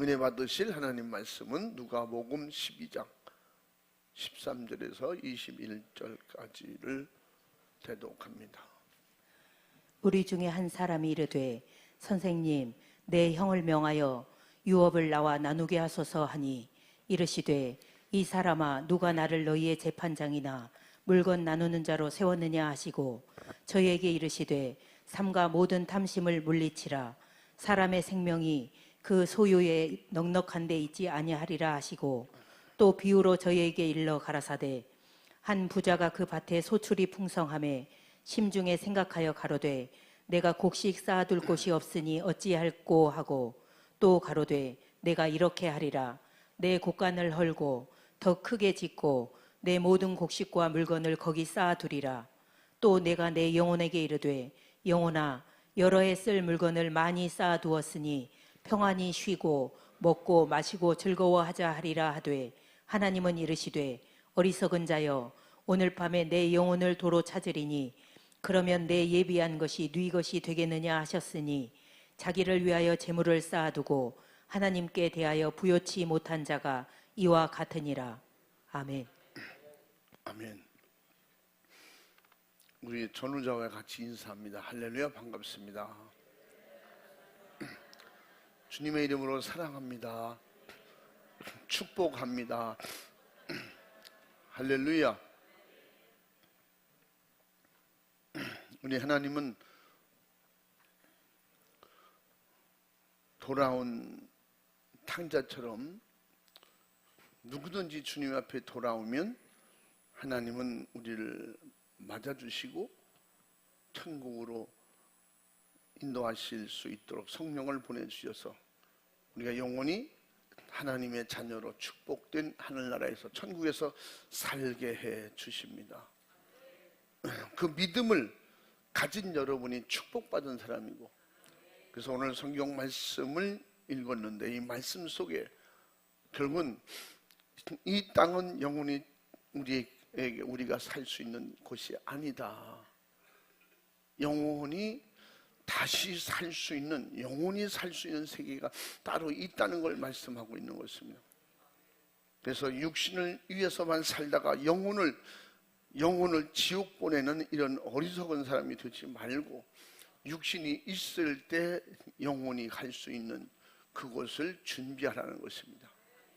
은혜 받으실 하나님 말씀은 누가복음 12장 13절에서 21절까지를 대독합니다. 우리 중에 한 사람이 이르되 선생님 내 형을 명하여 유업을 나와 나누게 하소서 하니 이르시되 이 사람아 누가 나를 너희의 재판장이나 물건 나누는 자로 세웠느냐 하시고 저희에게 이르시되 삼가 모든 탐심을 물리치라 사람의 생명이 그 소유에 넉넉한 데 있지 아니하리라 하시고 또 비유로 저희에게 일러 가라사대 한 부자가 그 밭에 소출이 풍성하매 심중에 생각하여 가로되 내가 곡식 쌓아둘 곳이 없으니 어찌할꼬 하고 또 가로되 내가 이렇게 하리라 내 곡간을 헐고 더 크게 짓고 내 모든 곡식과 물건을 거기 쌓아두리라 또 내가 내 영혼에게 이르되 영혼아 여러 해 쓸 물건을 많이 쌓아두었으니 평안히 쉬고 먹고 마시고 즐거워하자 하리라 하되 하나님은 이르시되 어리석은 자여 오늘 밤에 내 영혼을 도로 찾으리니 그러면 내 예비한 것이 네 것이 되겠느냐 하셨으니 자기를 위하여 재물을 쌓아두고 하나님께 대하여 부요치 못한 자가 이와 같으니라. 아멘. 아멘. 우리 전우자와 같이 인사합니다. 할렐루야, 반갑습니다. 주님의 이름으로 사랑합니다. 축복합니다. 할렐루야. 우리 하나님은 돌아온 탕자처럼 누구든지 주님 앞에 돌아오면 하나님은 우리를 맞아주시고 천국으로 인도하실 수 있도록 성령을 보내주셔서 우리가 영원히 하나님의 자녀로 축복된 하늘나라에서 천국에서 살게 해 주십니다. 그 믿음을 가진 여러분이 축복받은 사람이고, 그래서 오늘 성경 말씀을 읽었는데 이 말씀 속에 결국은 이 땅은 영원히 우리가 살 수 있는 곳이 아니다. 영원히 다시 살 수 있는, 영원히 살 수 있는 세계가 따로 있다는 걸 말씀하고 있는 것입니다. 그래서 육신을 위해서만 살다가 영혼을 지옥 보내는 이런 어리석은 사람이 되지 말고 육신이 있을 때 영혼이 갈 수 있는 그곳을 준비하라는 것입니다.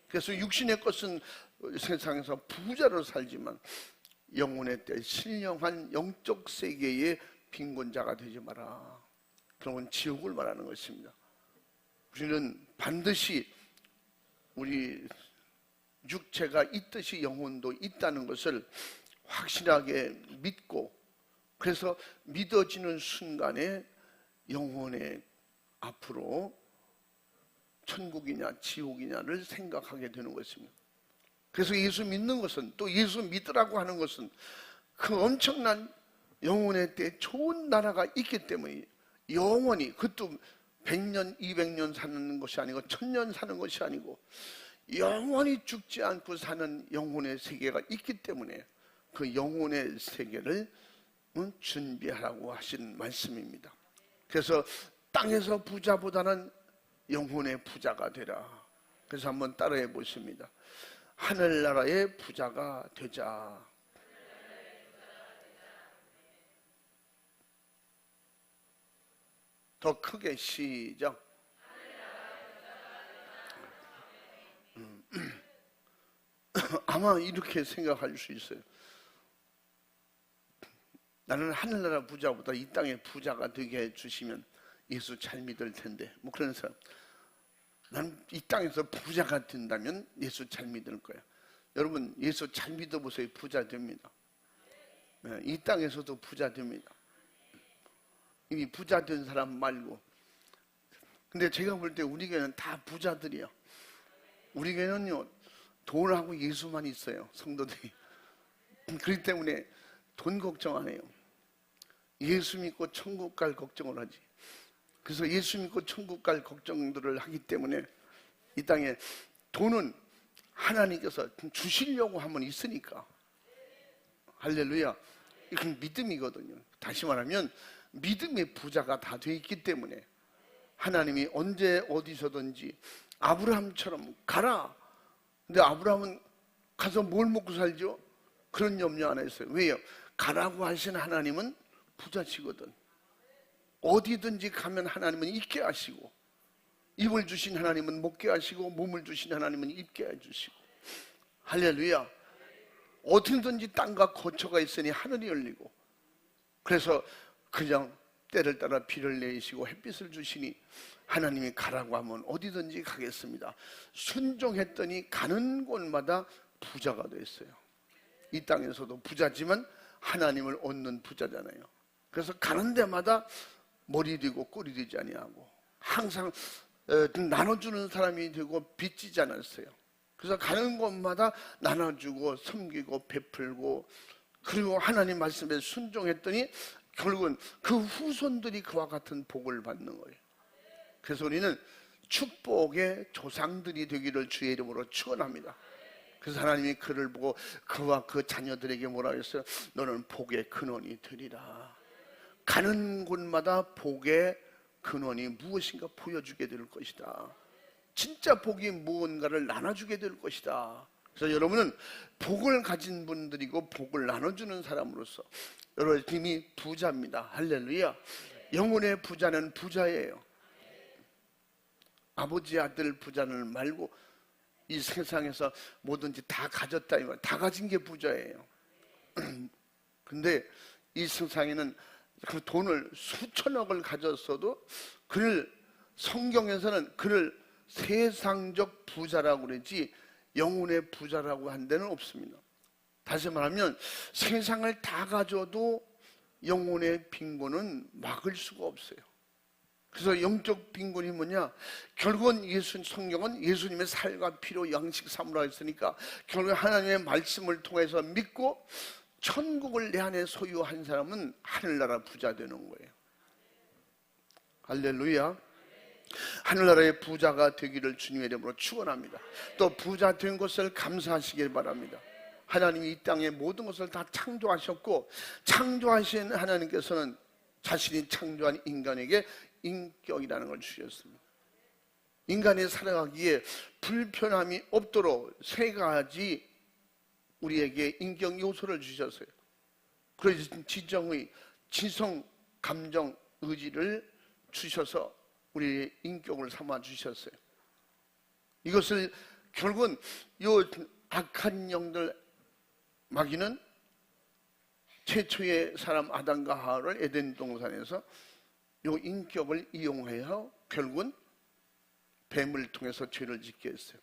그래서 육신의 것은 세상에서 부자로 살지만 영혼의 때 신령한 영적 세계의 빈곤자가 되지 마라. 그러면 지옥을 말하는 것입니다. 우리는 반드시 우리 육체가 있듯이 영혼도 있다는 것을 확실하게 믿고, 그래서 믿어지는 순간에 영혼의 앞으로 천국이냐 지옥이냐를 생각하게 되는 것입니다. 그래서 예수 믿는 것은, 또 예수 믿으라고 하는 것은 그 엄청난 영혼의 때 좋은 나라가 있기 때문에 영원히, 그것도 100년 200년 사는 것이 아니고 1000년 사는 것이 아니고 영원히 죽지 않고 사는 영혼의 세계가 있기 때문에 그 영혼의 세계를 준비하라고 하신 말씀입니다. 그래서 땅에서 부자보다는 영혼의 부자가 되라. 그래서 한번 따라해 보십니다. 하늘나라의 부자가 되자. 더 크게 시작. 아마 이렇게 생각할 수 있어요. 나는 하늘나라 부자보다 이 땅의 부자가 되게 해주시면 예수 잘 믿을 텐데, 뭐 그런 사람. 나는 이 땅에서 부자가 된다면 예수 잘 믿을 거야. 여러분, 예수 잘 믿어보세요. 부자 됩니다. 이 땅에서도 부자 됩니다. 이미 부자 된 사람 말고. 근데 제가 볼 때 우리 교회는 다 부자들이야. 우리 교회는요, 돈하고 예수만 있어요, 성도들이. 그렇기 때문에 돈 걱정 안 해요. 예수 믿고 천국 갈 걱정을 하지. 그래서 예수 믿고 천국 갈 걱정들을 하기 때문에 이 땅에 돈은 하나님께서 주시려고 하면 있으니까. 할렐루야. 이건 믿음이거든요. 다시 말하면 믿음의 부자가 다 돼 있기 때문에 하나님이 언제 어디서든지 아브라함처럼 가라. 근데 아브라함은 가서 뭘 먹고 살죠? 그런 염려 안 했어요. 왜요? 가라고 하신 하나님은 부자시거든. 어디든지 가면 하나님은 있게 하시고, 입을 주신 하나님은 먹게 하시고, 몸을 주신 하나님은 입게 해주시고. 할렐루야. 어디든지 땅과 거처가 있으니 하늘이 열리고, 그래서 그냥 때를 따라 비를 내리시고 햇빛을 주시니 하나님이 가라고 하면 어디든지 가겠습니다. 순종했더니 가는 곳마다 부자가 됐어요. 이 땅에서도 부자지만 하나님을 얻는 부자잖아요. 그래서 가는 데마다 머리 되고 꼬리 되지 아니하고 항상 나눠주는 사람이 되고 빚지지 않았어요. 그래서 가는 곳마다 나눠주고 섬기고 베풀고, 그리고 하나님 말씀에 순종했더니 결국은 그 후손들이 그와 같은 복을 받는 거예요. 그래서 우리는 축복의 조상들이 되기를 주의 이름으로 축원합니다. 그래서 하나님이 그를 보고 그와 그 자녀들에게 뭐라 했어요? 너는 복의 근원이 되리라. 가는 곳마다 복의 근원이 무엇인가 보여주게 될 것이다. 진짜 복이 무언가를 나눠주게 될 것이다. 그래서 여러분은 복을 가진 분들이고 복을 나눠주는 사람으로서 여러분이 부자입니다. 할렐루야. 영혼의 부자는 부자예요. 아버지 아들 부자는 말고 이 세상에서 뭐든지 다 가졌다, 다 가진 게 부자예요. 근데 이 세상에는 그 돈을 수천억을 가졌어도 그를, 성경에서는 그를 세상적 부자라고 그러지 영혼의 부자라고 한 데는 없습니다. 다시 말하면 세상을 다 가져도 영혼의 빈곤은 막을 수가 없어요. 그래서 영적 빈곤이 뭐냐? 결국은 성경은 예수님의 살과 피로 양식 삼으라 했으니까 결국 하나님의 말씀을 통해서 믿고 천국을 내 안에 소유한 사람은 하늘나라 부자 되는 거예요. 할렐루야. 하늘나라의 부자가 되기를 주님의 이름으로 축원합니다. 또 부자 된 것을 감사하시길 바랍니다. 하나님이 이 땅의 모든 것을 다 창조하셨고, 창조하신 하나님께서는 자신이 창조한 인간에게 인격이라는 걸 주셨습니다. 인간이 살아가기에 불편함이 없도록 세 가지 우리에게 인격 요소를 주셨어요. 그래서 지정의, 지성, 감정, 의지를 주셔서 우리의 인격을 삼아 주셨어요. 이것을 결국은 요 악한 영들, 마귀는 최초의 사람 아담과 하와를 에덴 동산에서 요 인격을 이용해서 결국은 뱀을 통해서 죄를 짓게 했어요.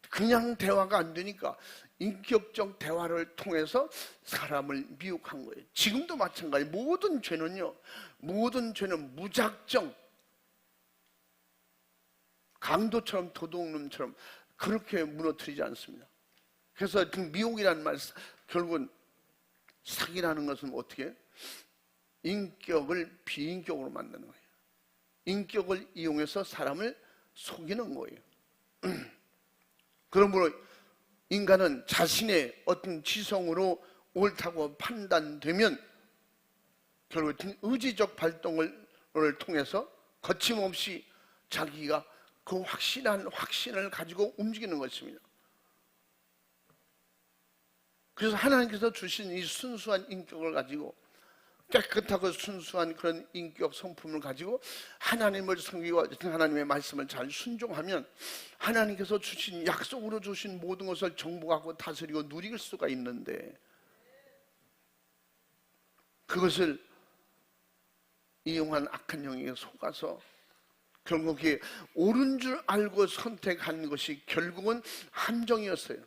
그냥 대화가 안 되니까 인격적 대화를 통해서 사람을 미혹한 거예요. 지금도 마찬가지. 모든 죄는 무작정 강도처럼 도둑놈처럼 그렇게 무너뜨리지 않습니다. 그래서 그 미혹이라는 말, 결국은 사기라는 것은 어떻게? 인격을 비인격으로 만드는 거예요. 인격을 이용해서 사람을 속이는 거예요. 그러므로 인간은 자신의 어떤 지성으로 옳다고 판단되면 결국 의지적 발동을 통해서 거침없이 자기가 그 확실한 확신을 가지고 움직이는 것입니다. 그래서 하나님께서 주신 이 순수한 인격을 가지고, 깨끗하고 순수한 그런 인격 성품을 가지고 하나님을 섬기고 하나님의 말씀을 잘 순종하면 하나님께서 주신, 약속으로 주신 모든 것을 정복하고 다스리고 누릴 수가 있는데, 그것을 이용한 악한 영에게 속아서 결국에 옳은 줄 알고 선택한 것이 결국은 함정이었어요.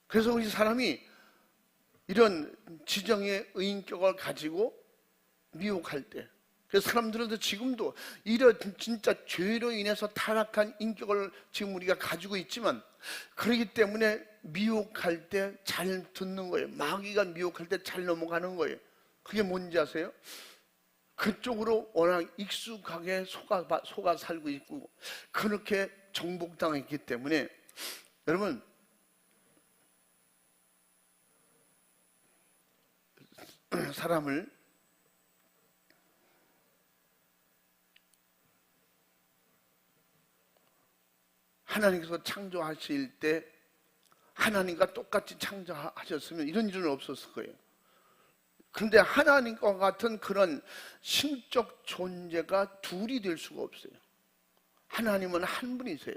그래서 우리 사람이 이런 지정의 의인격을 가지고 미혹할 때, 그래서 사람들은 지금도 이런 진짜 죄로 인해서 타락한 인격을 지금 우리가 가지고 있지만, 그렇기 때문에 미혹할 때 잘 듣는 거예요. 마귀가 미혹할 때 잘 넘어가는 거예요. 그게 뭔지 아세요? 그쪽으로 워낙 익숙하게 속아 살고 있고 그렇게 정복당했기 때문에, 여러분, 사람을 하나님께서 창조하실 때 하나님과 똑같이 창조하셨으면 이런 일은 없었을 거예요. 그런데 하나님과 같은 그런 신적 존재가 둘이 될 수가 없어요. 하나님은 한 분이세요.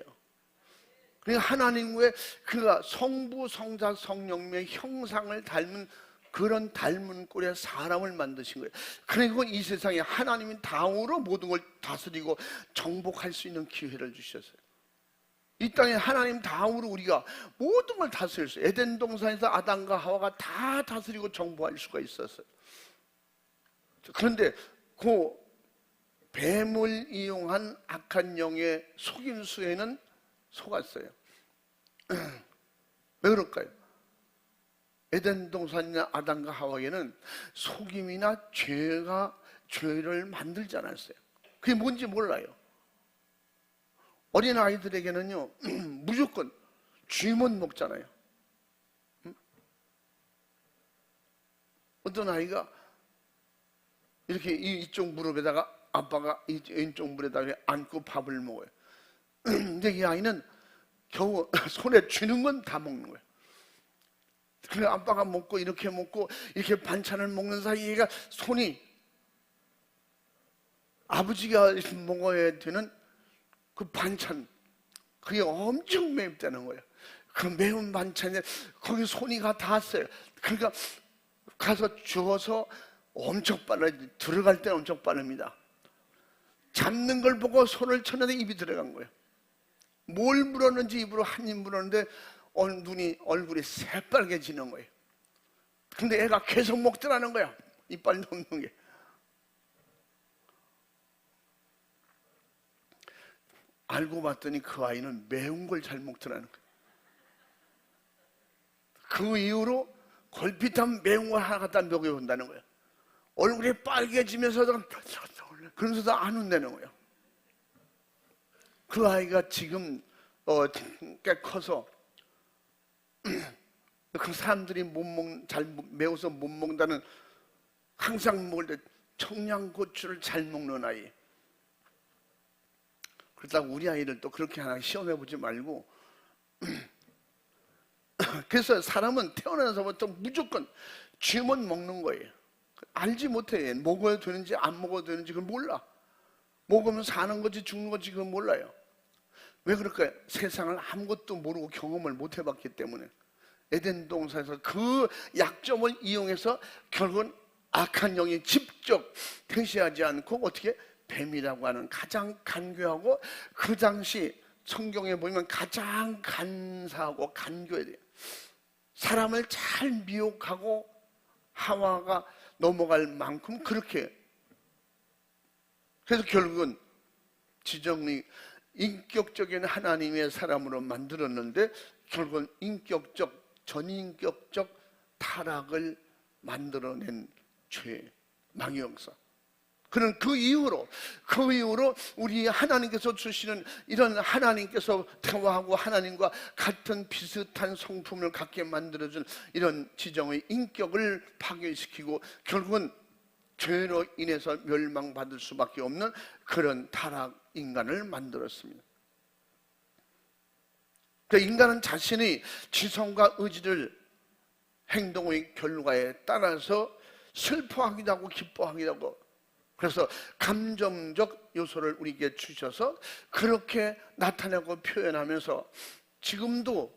그러니까 하나님 외에 그가 성부, 성자, 성령의 형상을 닮은 그런 닮은 꼴의 사람을 만드신 거예요. 그리고 이 세상에 하나님이 다음으로 모든 걸 다스리고 정복할 수 있는 기회를 주셨어요. 이 땅에 하나님 다음으로 우리가 모든 걸 다스릴 수 있어요. 에덴 동산에서 아담과 하와가 다 다스리고 정복할 수가 있었어요. 그런데 그 뱀을 이용한 악한 영의 속임수에는 속았어요. 왜 그럴까요? 에덴 동산이나 아담과 하와에는 속임이나 죄를 만들지 않았어요. 그게 뭔지 몰라요. 어린 아이들에게는요 무조건 쥐만 먹잖아요. 어떤 아이가 이렇게 이쪽 무릎에다가 아빠가 이쪽 무릎에다가 안고 밥을 먹어요. 근데 이 아이는 겨우 손에 쥐는 건 다 먹는 거예요. 그래 아빠가 먹고 이렇게 반찬을 먹는 사이에 얘가 손이 아버지가 먹어야 되는 그 반찬, 그게 엄청 맵다는 거예요. 그 매운 반찬에 거기 손이 닿았어요. 그러니까 가서 주워서 엄청 빨라요. 들어갈 때는 엄청 빠릅니다. 잡는 걸 보고 손을 쳤는데 입이 들어간 거예요. 뭘 물었는지 입으로 한 입 물었는데 얼굴이 새빨개지는 거예요. 근데 애가 계속 먹더라는 거야. 이빨 넣는 게. 알고 봤더니 그 아이는 매운 걸 잘 먹더라는 거예요. 그 이후로 걸핏하면 매운 걸 하나 갖다 먹여본다는 거예요. 얼굴이 빨개지면서도 그러면서도 안 웃내는 거예요. 그 아이가 지금 꽤 커서 그 사람들이 잘 매워서 못 먹는다는, 항상 먹을 때 청양고추를 잘 먹는 아이. 그렇다고 우리 아이를 또 그렇게 하나 시험해보지 말고 그래서 사람은 태어나서부터 무조건 쥐만 먹는 거예요. 알지 못해. 먹어야 되는지 안 먹어야 되는지 그걸 몰라. 먹으면 사는 거지 죽는 거지 그걸 몰라요. 왜 그럴까요? 세상을 아무것도 모르고 경험을 못 해봤기 때문에. 에덴 동산에서 그 약점을 이용해서 결국은 악한 영이 직접 퇴시하지 않고 어떻게 뱀이라고 하는 가장 간교하고 그 당시 성경에 보면 가장 간사하고 간교해야 돼요. 사람을 잘 미혹하고 하와가 넘어갈 만큼 그렇게. 그래서 결국은 지정이 인격적인 하나님의 사람으로 만들었는데 결국은 전인격적 타락을 만들어낸 죄, 망역사. 그는 그 이후로 우리 하나님께서 주시는 이런 하나님께서 대화하고 하나님과 같은 비슷한 성품을 갖게 만들어준 이런 지정의 인격을 파괴시키고 결국은 죄로 인해서 멸망받을 수밖에 없는 그런 타락 인간을 만들었습니다. 그러니까 인간은 자신의 지성과 의지를 행동의 결과에 따라서 슬퍼하기도 하고 기뻐하기도 하고, 그래서 감정적 요소를 우리에게 주셔서 그렇게 나타내고 표현하면서 지금도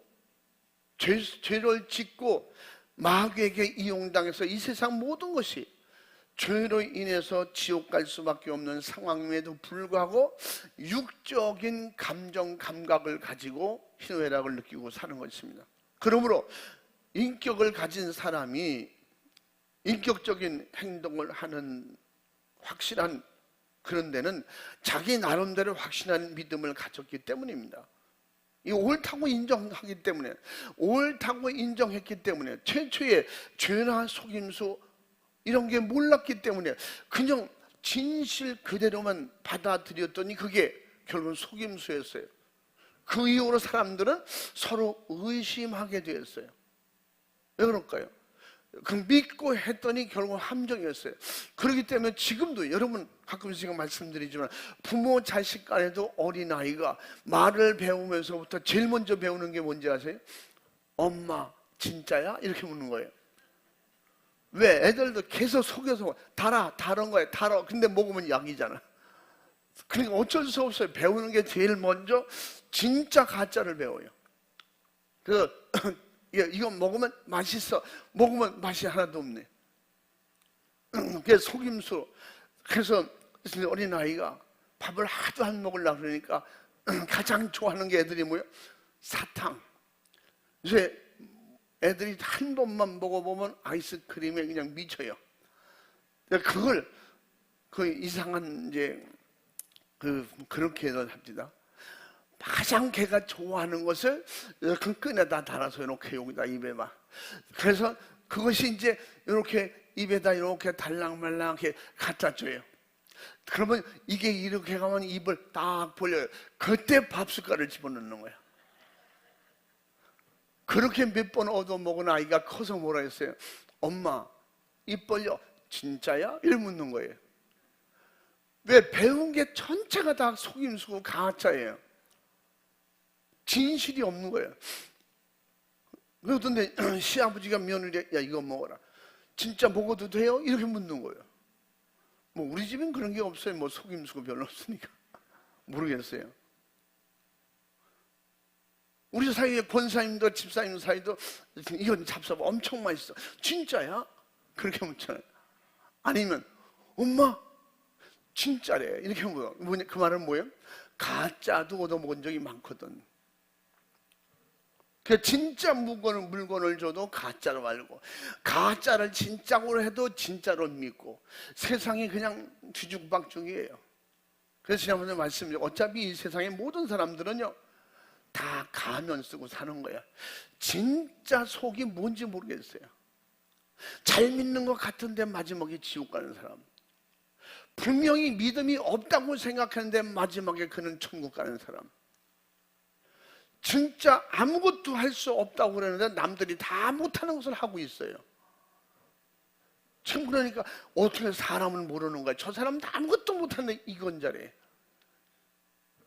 죄를 짓고 마귀에게 이용당해서 이 세상 모든 것이 죄로 인해서 지옥 갈 수밖에 없는 상황임에도 불구하고 육적인 감정 감각을 가지고 희노애락을 느끼고 사는 것입니다. 그러므로 인격을 가진 사람이 인격적인 행동을 하는 확실한 그런 데는 자기 나름대로 확실한 믿음을 가졌기 때문입니다. 이 옳다고 인정했기 때문에 최초의 죄나 속임수 이런 게 몰랐기 때문에 그냥 진실 그대로만 받아들였더니 그게 결국은 속임수였어요. 그 이후로 사람들은 서로 의심하게 되었어요. 왜 그럴까요? 그 믿고 했더니 결국 함정이었어요. 그렇기 때문에 지금도 여러분 가끔씩 제가 말씀드리지만 부모 자식 간에도 어린아이가 말을 배우면서부터 제일 먼저 배우는 게 뭔지 아세요? 엄마 진짜야? 이렇게 묻는 거예요. 왜? 애들도 계속 속여서 다른 거예요. 달아. 근데 먹으면 약이잖아. 그러니까 어쩔 수 없어요. 배우는 게 제일 먼저 진짜 가짜를 배워요. 이거 먹으면 맛있어. 먹으면 맛이 하나도 없네. 그게 속임수. 그래서 어린아이가 밥을 하도 안 먹으려고 그러니까 가장 좋아하는 게 애들이 뭐예요? 사탕. 이제 애들이 한 번만 먹어보면 아이스크림에 그냥 미쳐요. 그걸 이상한 이제 그렇게 해서 합니다. 가장 걔가 좋아하는 것을 그 끈에다 달아서 이렇게 여기다 입에 막. 그래서 그것이 이제 이렇게 입에다 이렇게 달랑말랑 이렇게 갖다 줘요. 그러면 이게 이렇게 가면 입을 딱 벌려요. 그때 밥 숟갈을 집어넣는 거야. 그렇게 몇 번 얻어먹은 아이가 커서 뭐라 했어요? 엄마 입 벌려. 진짜야? 이렇게 묻는 거예요. 왜? 배운 게 전체가 다 속임수고 가짜예요. 진실이 없는 거예요. 그런데 시아버지가 며느리 야 이거 먹어라. 진짜 먹어도 돼요? 이렇게 묻는 거예요. 뭐 우리 집엔 그런 게 없어요. 뭐 속임수가 별로 없으니까 모르겠어요. 우리 사이에 권사님도 집사님 사이도 이건 잡숴봐 엄청 맛있어. 진짜야? 그렇게 묻잖아요. 아니면 엄마 진짜래 이렇게 물어요. 그 말은 뭐예요? 가짜도 얻어먹은 적이 많거든. 그 진짜 물건을 줘도 가짜로 알고 가짜를 진짜로 해도 진짜로 믿고 세상이 그냥 뒤죽박죽이에요. 그래서 지난번에 말씀드린 어차피 이 세상의 모든 사람들은요 다 가면 쓰고 사는 거야. 진짜 속이 뭔지 모르겠어요. 잘 믿는 것 같은데 마지막에 지옥 가는 사람, 분명히 믿음이 없다고 생각하는데 마지막에 그는 천국 가는 사람, 진짜 아무것도 할 수 없다고 그러는데 남들이 다 못하는 것을 하고 있어요. 참 그러니까 어떻게 사람을 모르는 거야. 저 사람은 아무것도 못하는데 이건 잘해.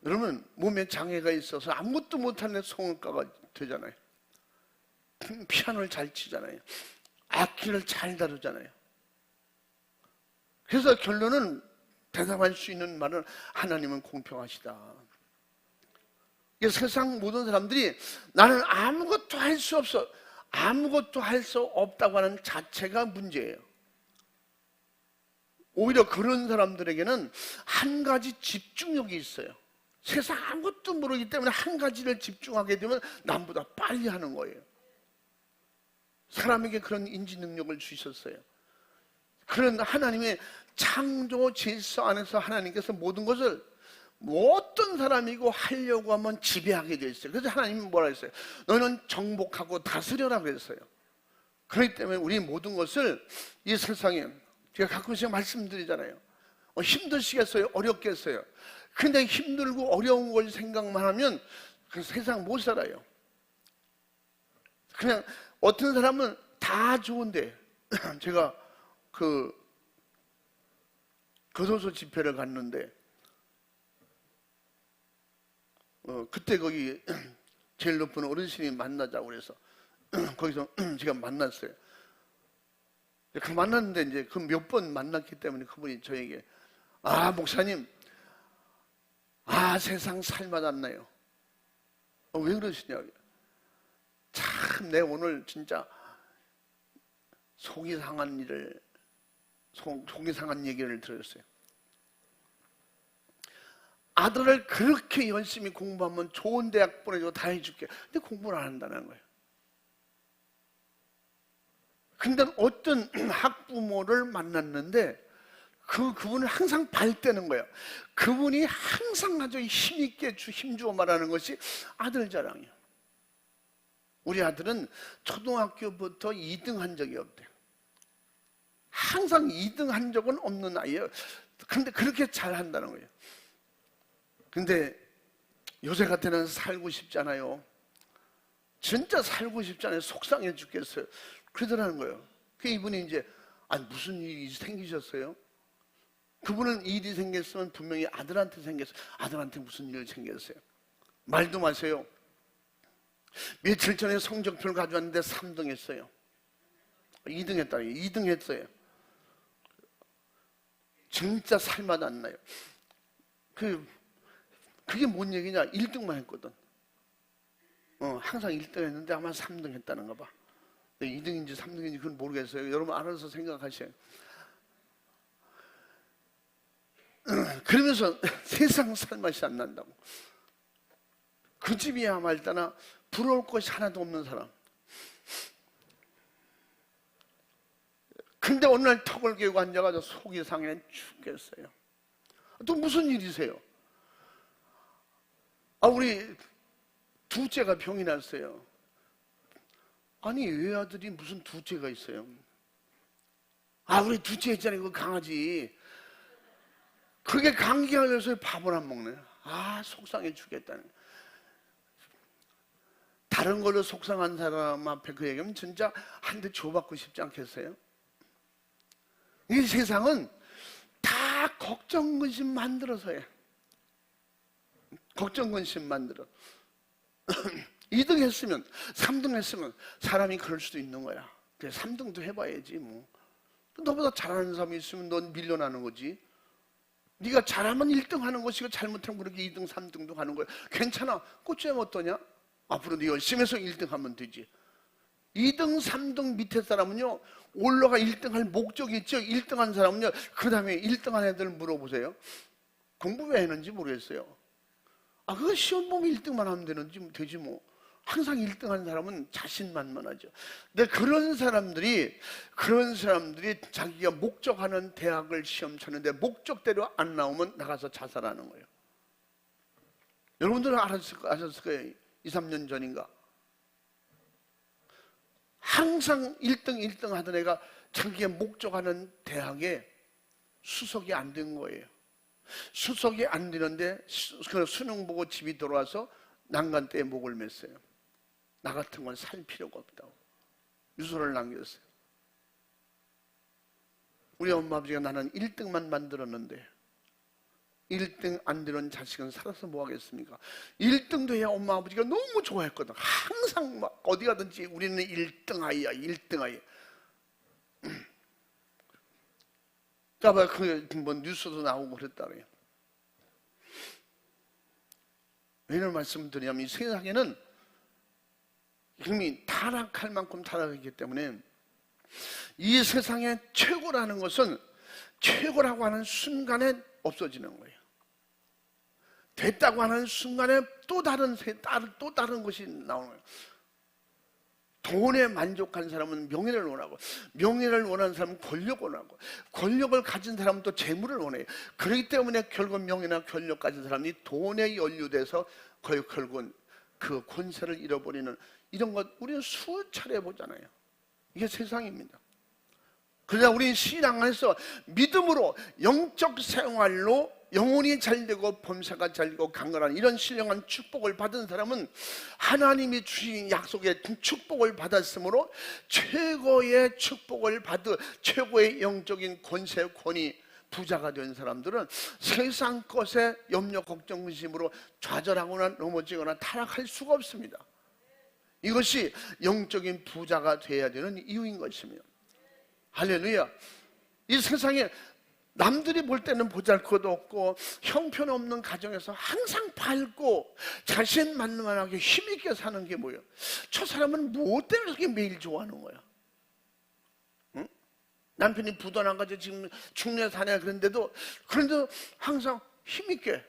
여러분 몸에 장애가 있어서 아무것도 못하는 성악가가 되잖아요. 피아노를 잘 치잖아요. 악기를 잘 다루잖아요. 그래서 결론은 대답할 수 있는 말은 하나님은 공평하시다. 세상 모든 사람들이 나는 아무것도 할 수 없어, 아무것도 할 수 없다고 하는 자체가 문제예요. 오히려 그런 사람들에게는 한 가지 집중력이 있어요. 세상 아무것도 모르기 때문에 한 가지를 집중하게 되면 남보다 빨리 하는 거예요. 사람에게 그런 인지 능력을 주셨어요. 그런 하나님의 창조 질서 안에서 하나님께서 모든 것을 어떤 사람이고 하려고 하면 지배하게 돼 있어요. 그래서 하나님은 뭐라 했어요? 너는 정복하고 다스려라 그랬어요. 그렇기 때문에 우리 모든 것을 이 세상에 제가 가끔씩 말씀드리잖아요. 힘드시겠어요? 어렵겠어요? 근데 힘들고 어려운 걸 생각만 하면 그 세상 못 살아요. 그냥 어떤 사람은 다 좋은데 제가 교도소 집회를 갔는데 그때 거기 제일 높은 어르신이 만나자고 그래서 거기서 제가 만났어요. 그 만났는데 이제 그 몇 번 만났기 때문에 그분이 저에게 목사님 세상 살맛았나요? 왜 그러시냐고. 참 내 오늘 진짜 속이 상한 얘기를 들었어요. 아들을 그렇게 열심히 공부하면 좋은 대학 보내주고 다 해줄게. 근데 공부를 안 한다는 거예요. 근데 어떤 학부모를 만났는데 그분은 항상 발대는 거예요. 그분이 항상 아주 힘있게 힘주어 말하는 것이 아들 자랑이에요. 우리 아들은 초등학교부터 2등 한 적이 없대요. 항상 2등 한 적은 없는 아이예요. 근데 그렇게 잘 한다는 거예요. 근데 요새 같으면 살고 싶잖아요. 진짜 살고 싶잖아요. 속상해 죽겠어요. 그러더라는 거예요. 그 이분이 이제 무슨 일이 생기셨어요? 그분은 일이 생겼으면 분명히 아들한테 생겼어요. 아들한테 무슨 일이 생겼어요? 말도 마세요. 며칠 전에 성적표를 가져왔는데 3등 했어요. 2등 했다. 2등 했어요. 진짜 살맛 안 나요. 그게 뭔 얘기냐? 1등만 했거든. 항상 1등 했는데 아마 3등 했다는가 봐. 2등인지 3등인지 그건 모르겠어요. 여러분 알아서 생각하셔요. 그러면서 세상 살맛이 안 난다고. 그 집이야 말다나 부러울 것이 하나도 없는 사람. 근데 어느 날 턱을 개고 앉아가지고 속이 상해 죽겠어요. 또 무슨 일이세요? 우리 둘째가 병이 났어요. 아니 외아들이 무슨 둘째가 있어요? 우리 둘째 있잖아요. 그 강아지. 그게 감기가 걸려서 밥을 안 먹네. 속상해 죽겠다는. 다른 걸로 속상한 사람 앞에 그 얘기하면 진짜 한 대 줘받고 싶지 않겠어요? 이 세상은 다 걱정 근심 만들어서 해. 걱정 근심 만들어. 2등 했으면 3등 했으면 사람이 그럴 수도 있는 거야. 그래 3등도 해봐야지 뭐. 너보다 잘하는 사람이 있으면 넌 밀려나는 거지. 네가 잘하면 1등 하는 것이고 잘못하면 그렇게 2등 3등도 하는 거야. 괜찮아. 꽃잼 어떠냐? 앞으로 네 열심히 해서 1등 하면 되지. 2등 3등 밑에 사람은요 올라가 1등 할 목적이 있죠. 1등 한 사람은요 그 다음에 1등 한 애들 물어보세요. 공부 왜 했는지 모르겠어요. 그거 시험 보면 1등만 하면 되지 뭐. 항상 1등 한 사람은 자신만만하죠. 근데 그런 사람들이 자기가 목적하는 대학을 시험 쳤는데 목적대로 안 나오면 나가서 자살하는 거예요. 여러분들은 아셨을 거예요. 2, 3년 전인가. 항상 1등 하던 애가 자기가 목적하는 대학에 수석이 안 된 거예요. 수석이 안 되는데 수능 보고 집이 돌아와서 난간대에 목을 맸어요. 나 같은 건 살 필요가 없다고 유서를 남겼어요. 우리 엄마 아버지가 나는 1등만 만들었는데 1등 안 되는 자식은 살아서 뭐 하겠습니까? 1등도 해야 엄마 아버지가 너무 좋아했거든. 항상 막 어디 가든지 우리는 1등 아이야 1등 아이. 그러니까 뭐 뉴스도 나오고 그랬다고요. 왜 이런 말씀을 드리냐면 이 세상에는 이미 타락할 만큼 타락했기 때문에 이 세상의 최고라는 것은 최고라고 하는 순간에 없어지는 거예요. 됐다고 하는 순간에 또 다른 것이 나오는 거예요. 돈에 만족한 사람은 명예를 원하고 명예를 원하는 사람은 권력을 원하고 권력을 가진 사람은 또 재물을 원해요. 그렇기 때문에 결국 명예나 권력 가진 사람이 돈에 연루돼서 결국은 그 권세를 잃어버리는 이런 것 우리는 수차례 보잖아요. 이게 세상입니다. 그러나 우리 신앙 안에서 믿음으로 영적 생활로 영혼이 잘되고 범사가 잘되고 강건한 이런 신령한 축복을 받은 사람은 하나님이 주신 약속의 축복을 받았으므로 최고의 축복을 받은 최고의 영적인 권세 권위 부자가 된 사람들은 세상 것에 염려 걱정 근심으로 좌절하거나 넘어지거나 타락할 수가 없습니다. 이것이 영적인 부자가 되어야 되는 이유인 것입니다. 할렐루야. 이 세상에 남들이 볼 때는 보잘것도 없고 형편없는 가정에서 항상 밝고 자신만만하게 힘있게 사는 게 뭐예요? 저 사람은 무엇 때문에 그렇게 매일 좋아하는 거야? 응? 남편이 부도나가지고 지금 중내 사내 그런데도 항상 힘있게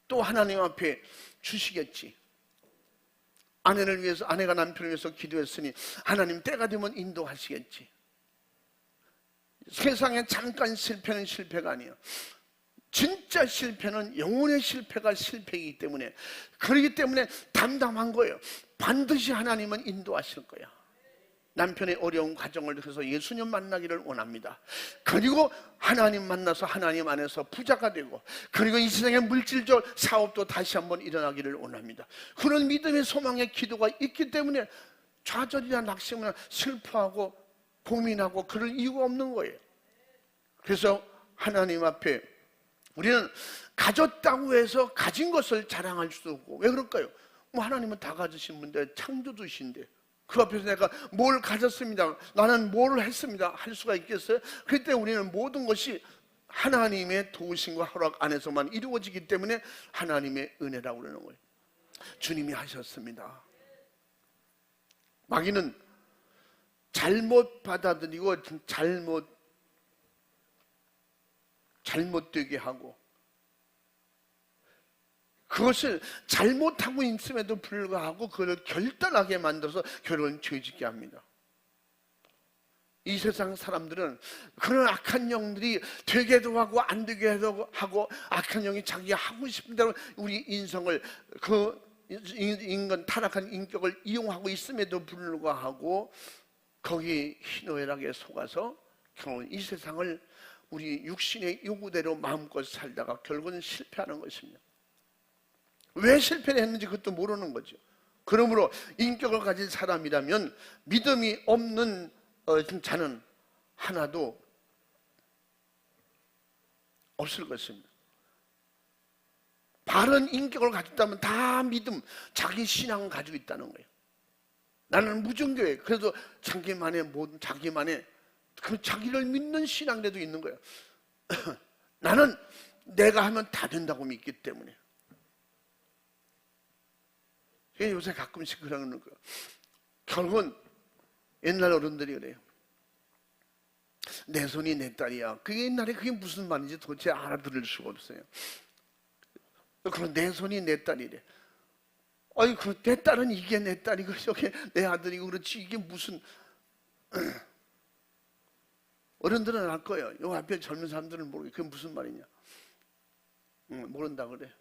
또 하나님 앞에 주시겠지. 아내가 남편을 위해서 기도했으니 하나님 때가 되면 인도하시겠지. 세상에 잠깐 실패는 실패가 아니에요. 진짜 실패는 영혼의 실패가 실패이기 때문에 그렇기 때문에 담담한 거예요. 반드시 하나님은 인도하실 거야. 남편의 어려운 가정을 해서 예수님 만나기를 원합니다. 그리고 하나님 만나서 하나님 안에서 부자가 되고 그리고 이 세상의 물질적 사업도 다시 한번 일어나기를 원합니다. 그런 믿음의 소망의 기도가 있기 때문에 좌절이나 낙심이나 슬퍼하고 고민하고 그럴 이유가 없는 거예요. 그래서 하나님 앞에 우리는 가졌다고 해서 가진 것을 자랑할 수도 없고, 왜 그럴까요? 뭐 하나님은 다 가지신 분인데, 창조주신데 그 앞에서 내가 뭘 가졌습니다, 나는 뭘 했습니다 할 수가 있겠어요? 그때 우리는 모든 것이 하나님의 도우심과 허락 안에서만 이루어지기 때문에 하나님의 은혜라고 그러는 거예요. 주님이 하셨습니다. 마귀는 잘못 받아들이고 잘못되게 하고, 그것을 잘못하고 있음에도 불구하고 그걸 결단하게 만들어서 결국은 죄짓게 합니다. 이 세상 사람들은 그런 악한 영들이 되게도 하고 안 되게도 하고, 악한 영이 자기가 하고 싶은 대로 우리 인성을, 그 인간 타락한 인격을 이용하고 있음에도 불구하고 거기 희노애락에 속아서 결국은 이 세상을 우리 육신의 요구대로 마음껏 살다가 결국은 실패하는 것입니다. 왜 실패를 했는지 그것도 모르는 거죠. 그러므로 인격을 가진 사람이라면 믿음이 없는 자는 하나도 없을 것입니다. 바른 인격을 가졌다면 다 믿음, 자기 신앙을 가지고 있다는 거예요. 나는 무종교회, 그래도 자기만의 그 자기를 믿는 신앙대도 있는 거예요. 나는 내가 하면 다 된다고 믿기 때문에. 요새 가끔씩 그러는 거예요. 결국은 옛날 어른들이 그래요. 내 손이 내 딸이야. 그게 옛날에 그게 무슨 말인지 도대체 알아들을 수가 없어요. 그럼 내 손이 내 딸이래. 아니, 내 딸은 이게 내 딸이고 저게 내 아들이고 그렇지, 이게 무슨. 어른들은 알 거예요. 요 앞에 젊은 사람들은 모르게 그게 무슨 말이냐. 모른다 그래.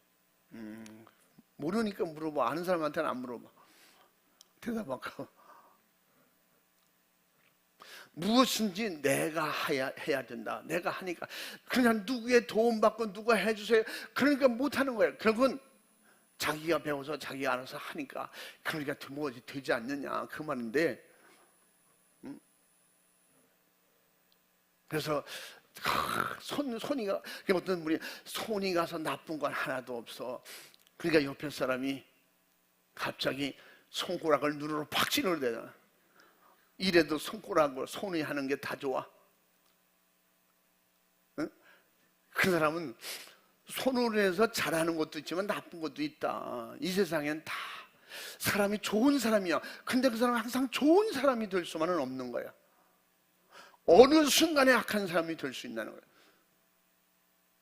모르니까 물어봐. 아는 사람한테는 안 물어봐. 대답하고. 무엇인지 내가 해야 된다. 내가 하니까. 그냥 누구의 도움받고 누가 해주세요. 그러니까 못하는 거예요. 결국은 자기가 배워서 자기가 알아서 하니까, 그러니까 뭐 되지 않느냐 그 말인데. 그래서 손이가, 어떤 분이 손이 가서 나쁜 건 하나도 없어. 그러니까 옆에 사람이 갑자기 손가락을 눈으로 팍 찔러대잖아. 이래도 손가락으로 손이 하는 게 다 좋아? 응? 그 사람은 손으로 해서 잘하는 것도 있지만 나쁜 것도 있다. 이 세상엔 다 사람이 좋은 사람이야. 근데 그 사람은 항상 좋은 사람이 될 수만은 없는 거야. 어느 순간에 악한 사람이 될 수 있다는 거예요.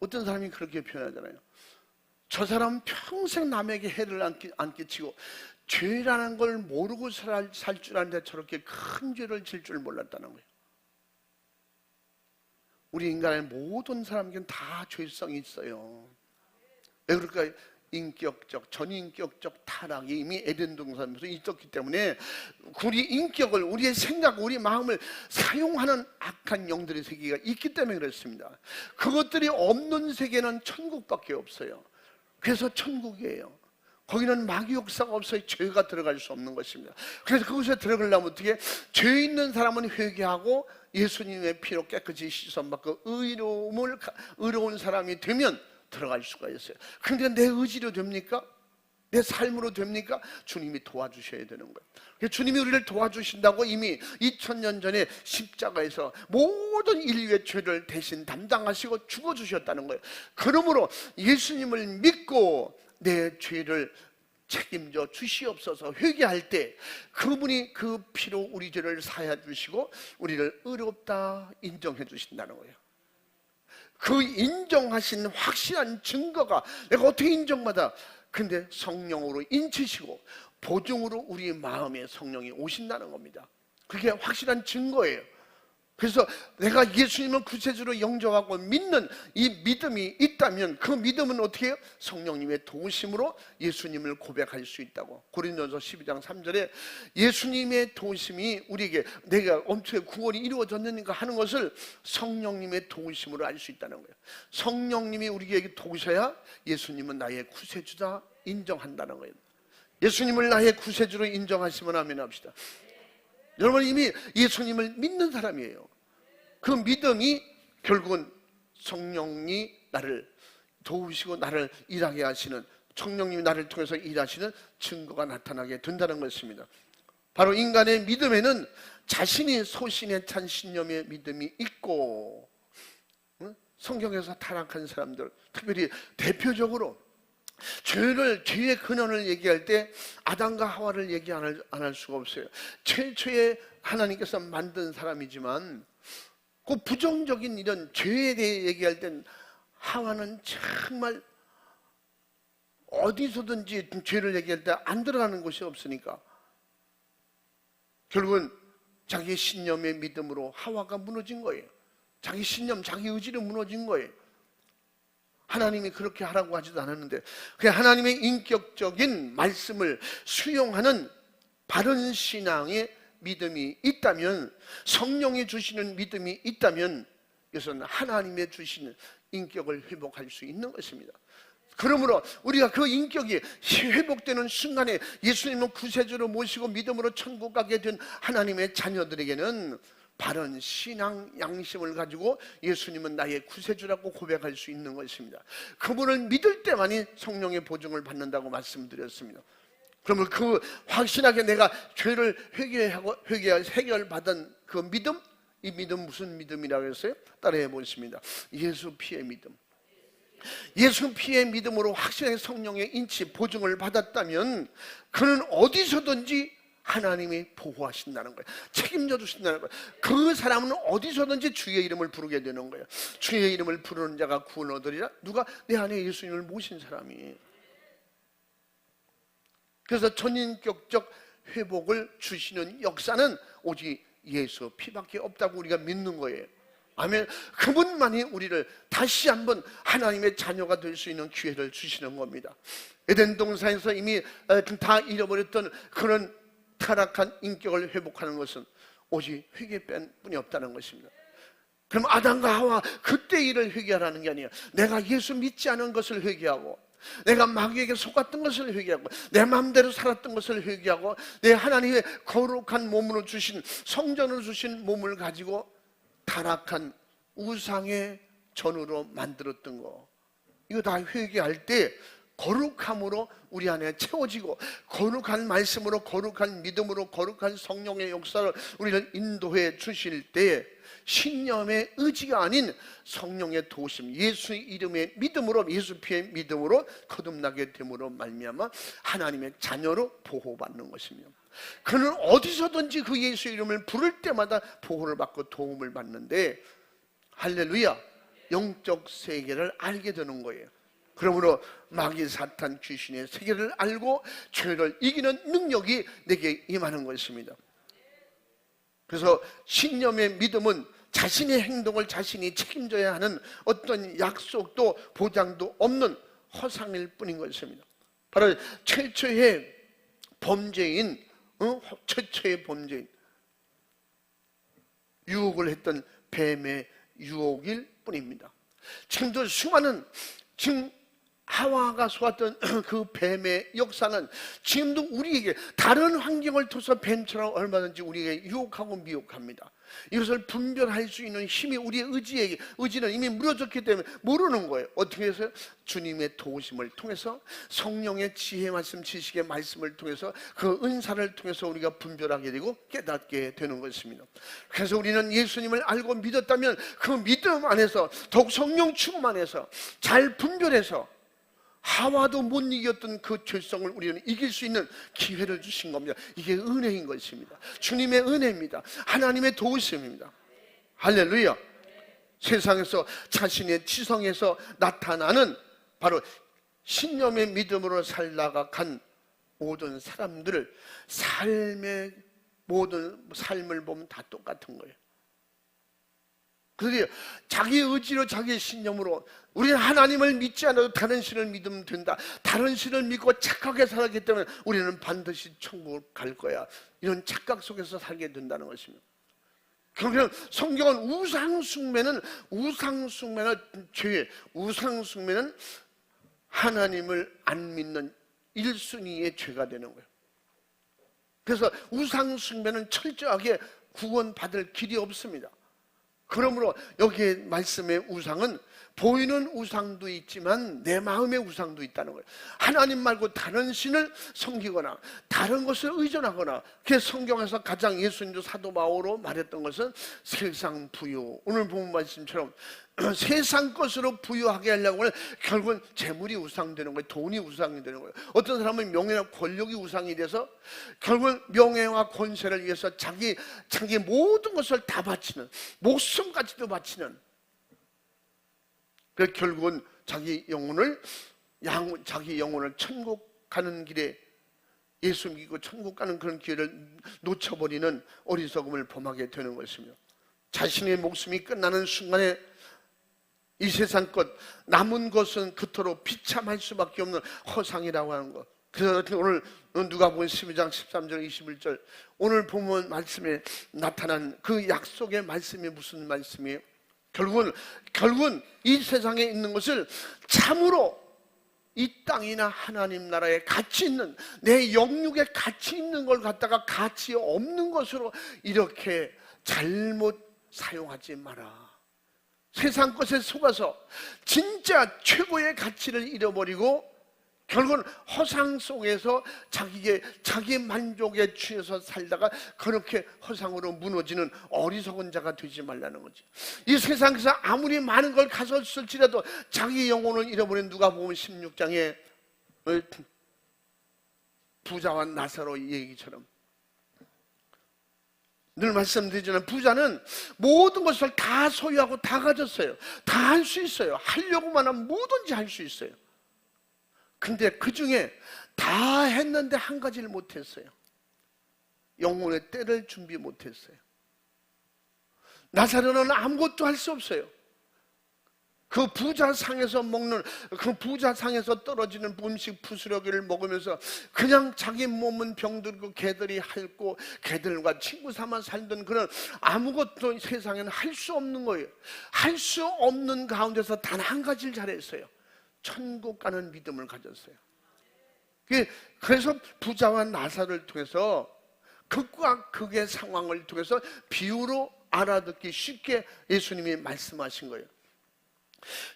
어떤 사람이 그렇게 표현하잖아요. 저 사람은 평생 남에게 해를 안 끼치고 죄라는 걸 모르고 살 줄 아는데 저렇게 큰 죄를 질 줄 몰랐다는 거예요. 우리 인간의 모든 사람에게는 다 죄성이 있어요. 왜 그럴까요? 인격적, 전인격적 타락이 이미 에덴 동산에서 있었기 때문에 우리 인격을, 우리의 생각, 우리 마음을 사용하는 악한 영들의 세계가 있기 때문에 그렇습니다. 그것들이 없는 세계는 천국밖에 없어요. 그래서 천국이에요. 거기는 마귀 역사가 없어요. 죄가 들어갈 수 없는 것입니다. 그래서 그곳에 들어가려면 어떻게? 죄 있는 사람은 회개하고 예수님의 피로 깨끗이 씻어받고 의로운 사람이 되면 들어갈 수가 있어요. 그런데 내 의지로 됩니까? 내 삶으로 됩니까? 주님이 도와주셔야 되는 거예요. 주님이 우리를 도와주신다고 이미 2000년 전에 십자가에서 모든 인류의 죄를 대신 담당하시고 죽어주셨다는 거예요. 그러므로 예수님을 믿고 내 죄를 책임져 주시옵소서 회개할 때 그분이 그 피로 우리 죄를 사해 주시고 우리를 의롭다 인정해 주신다는 거예요. 그 인정하신 확실한 증거가, 내가 어떻게 인정받아? 근데 성령으로 인치시고 보증으로 우리 마음에 성령이 오신다는 겁니다. 그게 확실한 증거예요. 그래서 내가 예수님을 구세주로 영접하고 믿는 이 믿음이 있다면 그 믿음은 어떻게 해요? 성령님의 도우심으로 예수님을 고백할 수 있다고. 고린도전서 12장 3절에 예수님의 도우심이 우리에게 내가 엄청나게 구원이 이루어졌는가 하는 것을 성령님의 도우심으로 알 수 있다는 거예요. 성령님이 우리에게 도우셔야 예수님은 나의 구세주다 인정한다는 거예요. 예수님을 나의 구세주로 인정하시면 아멘 합시다. 여러분 이미 예수님을 믿는 사람이에요. 그 믿음이 결국은 성령이 나를 도우시고 나를 일하게 하시는, 성령님이 나를 통해서 일하시는 증거가 나타나게 된다는 것입니다. 바로 인간의 믿음에는 자신이 소신에 찬 신념의 믿음이 있고, 성경에서 타락한 사람들, 특별히 대표적으로 죄의 근원을 얘기할 때 아담과 하와를 얘기 안 할 수가 없어요. 최초에 하나님께서 만든 사람이지만 그 부정적인 이런 죄에 대해 얘기할 땐 하와는 정말 어디서든지 죄를 얘기할 때 안 들어가는 곳이 없으니까 결국은 자기 신념의 믿음으로 하와가 무너진 거예요. 자기 신념, 자기 의지로 무너진 거예요. 하나님이 그렇게 하라고 하지도 않았는데, 그냥 하나님의 인격적인 말씀을 수용하는 바른 신앙의 믿음이 있다면, 성령이 주시는 믿음이 있다면 이것은 하나님의 주시는 인격을 회복할 수 있는 것입니다. 그러므로 우리가 그 인격이 회복되는 순간에 예수님을 구세주로 모시고 믿음으로 천국 가게 된 하나님의 자녀들에게는 바른 신앙 양심을 가지고 예수님은 나의 구세주라고 고백할 수 있는 것입니다. 그분을 믿을 때만이 성령의 보증을 받는다고 말씀드렸습니다. 그러면 그 확신하게 내가 죄를 해결받은 그 믿음, 이 믿음 무슨 믿음이라고 했어요? 따라해 보십니다. 예수 피의 믿음. 예수 피의 믿음으로 확실하게 성령의 인치 보증을 받았다면 그는 어디서든지 하나님이 보호하신다는 거예요. 책임져 주신다는 거예요. 그 사람은 어디서든지 주의 이름을 부르게 되는 거예요. 주의 이름을 부르는 자가 구원 얻으리라. 누가? 내 안에 예수님을 모신 사람이. 그래서 전인격적 회복을 주시는 역사는 오직 예수 피밖에 없다고 우리가 믿는 거예요. 아멘. 그분만이 우리를 다시 한번 하나님의 자녀가 될 수 있는 기회를 주시는 겁니다. 에덴 동산에서 이미 다 잃어버렸던 그런 타락한 인격을 회복하는 것은 오직 회개뿐이 없다는 것입니다. 그럼 아담과 하와 그때 일을 회개하라는 게 아니에요. 내가 예수 믿지 않은 것을 회개하고, 내가 마귀에게 속았던 것을 회개하고, 내 마음대로 살았던 것을 회개하고, 내 하나님의 거룩한 몸으로 주신, 성전으로 주신 몸을 가지고 타락한 우상의 전으로 만들었던 거, 이거 다 회개할 때 거룩함으로 우리 안에 채워지고, 거룩한 말씀으로, 거룩한 믿음으로, 거룩한 성령의 역사를 우리를 인도해 주실 때 신념의 의지가 아닌 성령의 도우심, 예수의 이름의 믿음으로, 예수 피의 믿음으로 거듭나게 됨으로 말미암아 하나님의 자녀로 보호받는 것입니다. 그는 어디서든지 그 예수 이름을 부를 때마다 보호를 받고 도움을 받는데, 할렐루야, 영적 세계를 알게 되는 거예요. 그러므로 마귀 사탄 귀신의 세계를 알고 죄를 이기는 능력이 내게 임하는 것입니다. 그래서 신념의 믿음은 자신의 행동을 자신이 책임져야 하는 어떤 약속도 보장도 없는 허상일 뿐인 것입니다. 바로 최초의 범죄인, 유혹을 했던 뱀의 유혹일 뿐입니다. 지금도 수많은, 지금 하와가 쏘았던 그 뱀의 역사는 지금도 우리에게 다른 환경을 통해서 뱀처럼 얼마든지 우리에게 유혹하고 미혹합니다. 이것을 분별할 수 있는 힘이 우리의 의지는 이미 무너졌기 때문에 모르는 거예요. 어떻게 해서요? 주님의 도우심을 통해서, 성령의 지혜 말씀, 지식의 말씀을 통해서, 그 은사를 통해서 우리가 분별하게 되고 깨닫게 되는 것입니다. 그래서 우리는 예수님을 알고 믿었다면 그 믿음 안에서, 더욱 성령 충만 안에서 잘 분별해서 하와도 못 이겼던 그 죄성을 우리는 이길 수 있는 기회를 주신 겁니다. 이게 은혜인 것입니다. 주님의 은혜입니다. 하나님의 도우심입니다. 할렐루야. 세상에서 자신의 지성에서 나타나는 바로 신념의 믿음으로 살다가 간 모든 사람들을, 삶의 모든 삶을 보면 다 똑같은 거예요. 그래서 자기 의지로, 자기 신념으로, 우리는 하나님을 믿지 않아도 다른 신을 믿으면 된다, 다른 신을 믿고 착하게 살았기 때문에 우리는 반드시 천국을 갈 거야, 이런 착각 속에서 살게 된다는 것입니다. 그러면 성경은 우상숭배는 죄, 우상숭배는 하나님을 안 믿는 1순위의 죄가 되는 거예요. 그래서 우상 숭배는 철저하게 구원받을 길이 없습니다. 그러므로 여기에 말씀의 우상은 보이는 우상도 있지만 내 마음의 우상도 있다는 거예요. 하나님 말고 다른 신을 섬기거나 다른 것을 의존하거나, 그 성경에서 가장 예수님도 사도 바울로 말했던 것은 세상 부유, 오늘 본 말씀처럼 세상 것으로 부유하게 하려고 하면 결국은 재물이 우상되는 거예요. 돈이 우상이 되는 거예요. 어떤 사람은 명예나 권력이 우상이 돼서 결국은 명예와 권세를 위해서 자기 모든 것을 다 바치는, 목숨까지도 바치는, 그 결국은 자기 영혼을 천국 가는 길에, 예수 믿고 천국 가는 그런 기회를 놓쳐버리는 어리석음을 범하게 되는 것이며, 자신의 목숨이 끝나는 순간에 이 세상 것, 남은 것은 그토록 비참할 수밖에 없는 허상이라고 하는 것. 그래서 오늘 누가복음 12장 13절 21절 오늘 본문 말씀에 나타난 그 약속의 말씀이 무슨 말씀이에요? 결국은 이 세상에 있는 것을 참으로 이 땅이나 하나님 나라에 가치 있는, 내 영육에 가치 있는 걸 갖다가 가치 없는 것으로 이렇게 잘못 사용하지 마라. 세상 것에 속아서 진짜 최고의 가치를 잃어버리고 결국은 허상 속에서 자기 만족에 취해서 살다가 그렇게 허상으로 무너지는 어리석은 자가 되지 말라는 거지. 이 세상에서 아무리 많은 걸 가졌을지라도 자기 영혼을 잃어버린, 누가복음 16장에 부자와 나사로 얘기처럼 늘 말씀드리지만 부자는 모든 것을 다 소유하고 다 가졌어요. 다 할 수 있어요. 하려고만 하면 뭐든지 할 수 있어요. 근데 그 중에 다 했는데 한 가지를 못했어요. 영혼의 때를 준비 못했어요. 나사로는 아무것도 할 수 없어요. 그 부자상에서 먹는, 그 부자상에서 떨어지는 음식 부스러기를 먹으면서 그냥 자기 몸은 병들고 개들이 핥고 개들과 친구 삼아 살던 그런, 아무것도 세상에는 할 수 없는 거예요. 할 수 없는 가운데서 단 한 가지를 잘했어요. 천국 가는 믿음을 가졌어요. 그래서 부자와 나사를 통해서 극과 극의 상황을 통해서 비유로 알아듣기 쉽게 예수님이 말씀하신 거예요.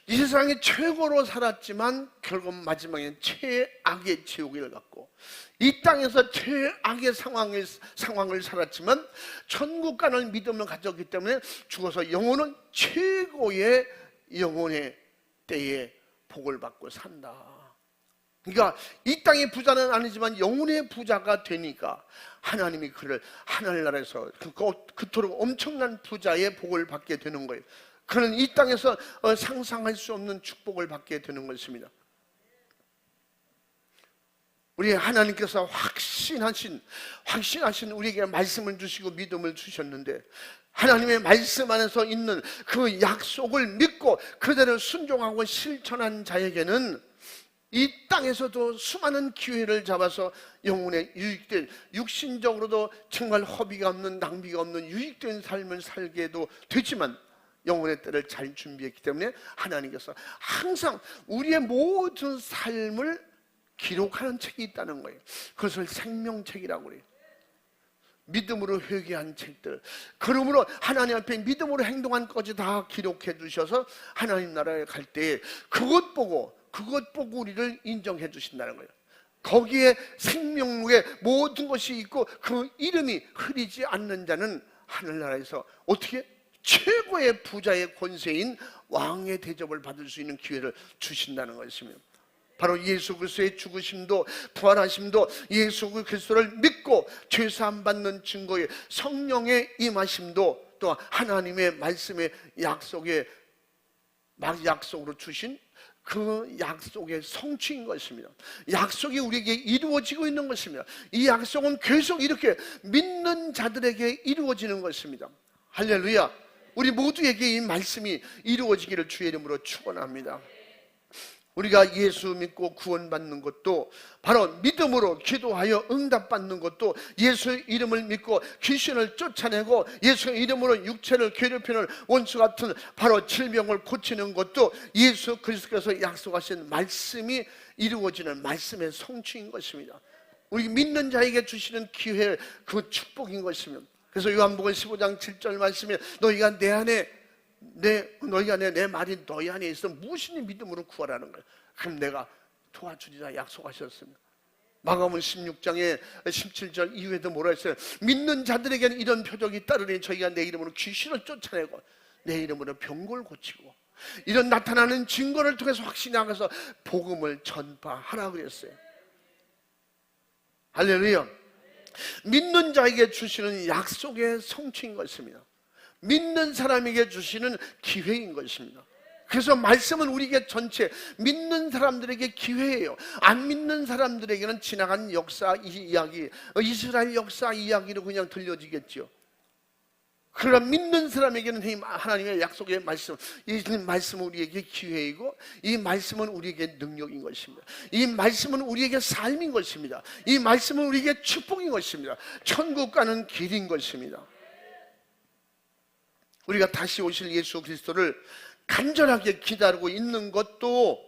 이 세상에 최고로 살았지만 결국 마지막엔 최악의 지옥을 갖고, 이 땅에서 최악의 상황을 살았지만 천국 가는 믿음을 가졌기 때문에 죽어서 영혼은 최고의 영혼의 때에 복을 받고 산다. 그러니까 이 땅의 부자는 아니지만 영혼의 부자가 되니까 하나님이 그를 하늘나라에서 그토록 엄청난 부자의 복을 받게 되는 거예요. 그는 이 땅에서 상상할 수 없는 축복을 받게 되는 것입니다. 우리 하나님께서 확신하신 우리에게 말씀을 주시고 믿음을 주셨는데, 하나님의 말씀 안에서 있는 그 약속을 믿고 그대로 순종하고 실천한 자에게는 이 땅에서도 수많은 기회를 잡아서 영혼에 유익된, 육신적으로도 정말 허비가 없는, 낭비가 없는 유익된 삶을 살게도 되지만 영혼의 때를 잘 준비했기 때문에 하나님께서 항상 우리의 모든 삶을 기록하는 책이 있다는 거예요. 그것을 생명책이라고 그래요. 믿음으로 회개한 책들, 그러므로 하나님 앞에 믿음으로 행동한 것까지 다 기록해 주셔서 하나님 나라에 갈 때 그것 보고 우리를 인정해 주신다는 거예요. 거기에 생명록에 모든 것이 있고 그 이름이 흐리지 않는 자는 하늘나라에서 어떻게 최고의 부자의 권세인 왕의 대접을 받을 수 있는 기회를 주신다는 것입니다. 바로 예수 그리스도의 죽으심도 부활하심도 예수 그리스도를 믿고 죄사함 받는 증거의 성령의 임하심도 또 하나님의 말씀의 약속으로 주신 그 약속의 성취인 것입니다. 약속이 우리에게 이루어지고 있는 것입니다. 이 약속은 계속 이렇게 믿는 자들에게 이루어지는 것입니다. 할렐루야. 우리 모두에게 이 말씀이 이루어지기를 주의 이름으로 축원합니다. 우리가 예수 믿고 구원받는 것도 바로 믿음으로 기도하여 응답받는 것도, 예수 이름을 믿고 귀신을 쫓아내고 예수 이름으로 육체를 괴롭히는 원수 같은 바로 질병을 고치는 것도 예수 그리스도께서 약속하신 말씀이 이루어지는 말씀의 성취인 것입니다. 우리 믿는 자에게 주시는 기회, 그 축복인 것이며, 그래서 요한복음 15장 7절 말씀에 너희가 내 안에 내 말이 너희 안에 있어 무엇이니 믿음으로 구하라는 거예요. 그럼 내가 도와주리라 약속하셨습니다. 마가복음 16장에 17절 이후에도 뭐라 했어요? 믿는 자들에게는 이런 표적이 따르니 저희가 내 이름으로 귀신을 쫓아내고 내 이름으로 병고를 고치고 이런 나타나는 증거를 통해서 확신이 나가서 복음을 전파하라 그랬어요. 할렐루야. 믿는 자에게 주시는 약속의 성취인 것입니다. 믿는 사람에게 주시는 기회인 것입니다. 그래서 말씀은 우리에게 전체 믿는 사람들에게 기회예요. 안 믿는 사람들에게는 지나간 역사 이야기, 이스라엘 역사 이야기로 그냥 들려지겠죠. 그러나 믿는 사람에게는 하나님의 약속의 말씀, 이 말씀은 우리에게 기회이고 이 말씀은 우리에게 능력인 것입니다. 이 말씀은 우리에게 삶인 것입니다. 이 말씀은 우리에게 축복인 것입니다. 천국 가는 길인 것입니다. 우리가 다시 오실 예수 그리스도를 간절하게 기다리고 있는 것도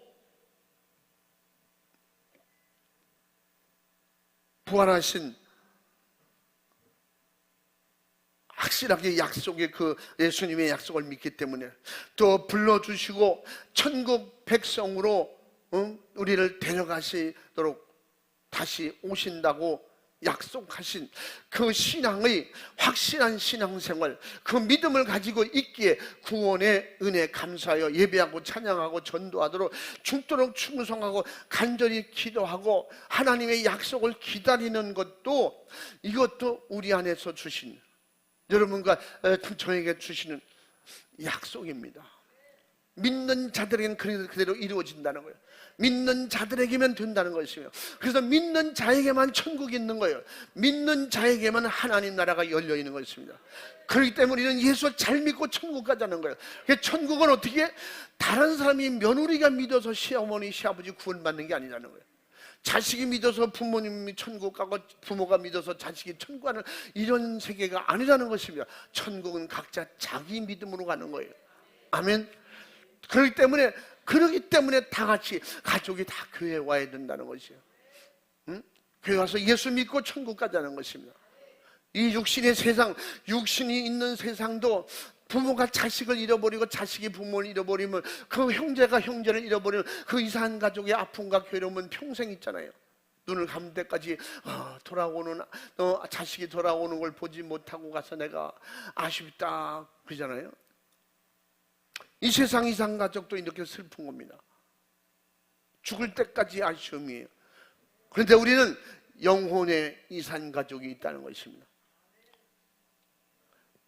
부활하신 확실하게 약속의 그 예수님의 약속을 믿기 때문에 또 불러주시고 천국 백성으로 우리를 데려가시도록 다시 오신다고 약속하신 그 신앙의 확실한 신앙생활, 그 믿음을 가지고 있기에 구원의 은혜 감사하여 예배하고 찬양하고 전도하도록 죽도록 충성하고 간절히 기도하고 하나님의 약속을 기다리는 것도 이것도 우리 안에서 주신 여러분과 저에게 주시는 약속입니다. 믿는 자들에게는 그대로 이루어진다는 거예요. 믿는 자들에게만 된다는 것이에요. 그래서 믿는 자에게만 천국이 있는 거예요. 믿는 자에게만 하나님 나라가 열려 있는 것입니다. 그렇기 때문에 우리는 예수 잘 믿고 천국 가자는 거예요. 천국은 어떻게 다른 사람이 며느리가 믿어서 시어머니 시아버지 구원받는 게 아니라는 거예요. 자식이 믿어서 부모님이 천국 가고 부모가 믿어서 자식이 천국 가는 이런 세계가 아니라는 것입니다. 천국은 각자 자기 믿음으로 가는 거예요. 아멘. 그렇기 때문에 다 같이 가족이 다 교회에 와야 된다는 것이에요. 교회 와서 예수 믿고 천국 가자는 것입니다. 이 육신의 세상, 육신이 있는 세상도 부모가 자식을 잃어버리고 자식이 부모를 잃어버리면 그 형제가 형제를 잃어버리면 그 이상한 가족의 아픔과 괴로움은 평생 있잖아요. 눈을 감을 때까지 돌아오는 자식이 돌아오는 걸 보지 못하고 가서 내가 아쉽다 그러잖아요. 이 세상 이상 가족도 이렇게 슬픈 겁니다. 죽을 때까지 아쉬움이에요. 그런데 우리는 영혼의 이산 가족이 있다는 것입니다.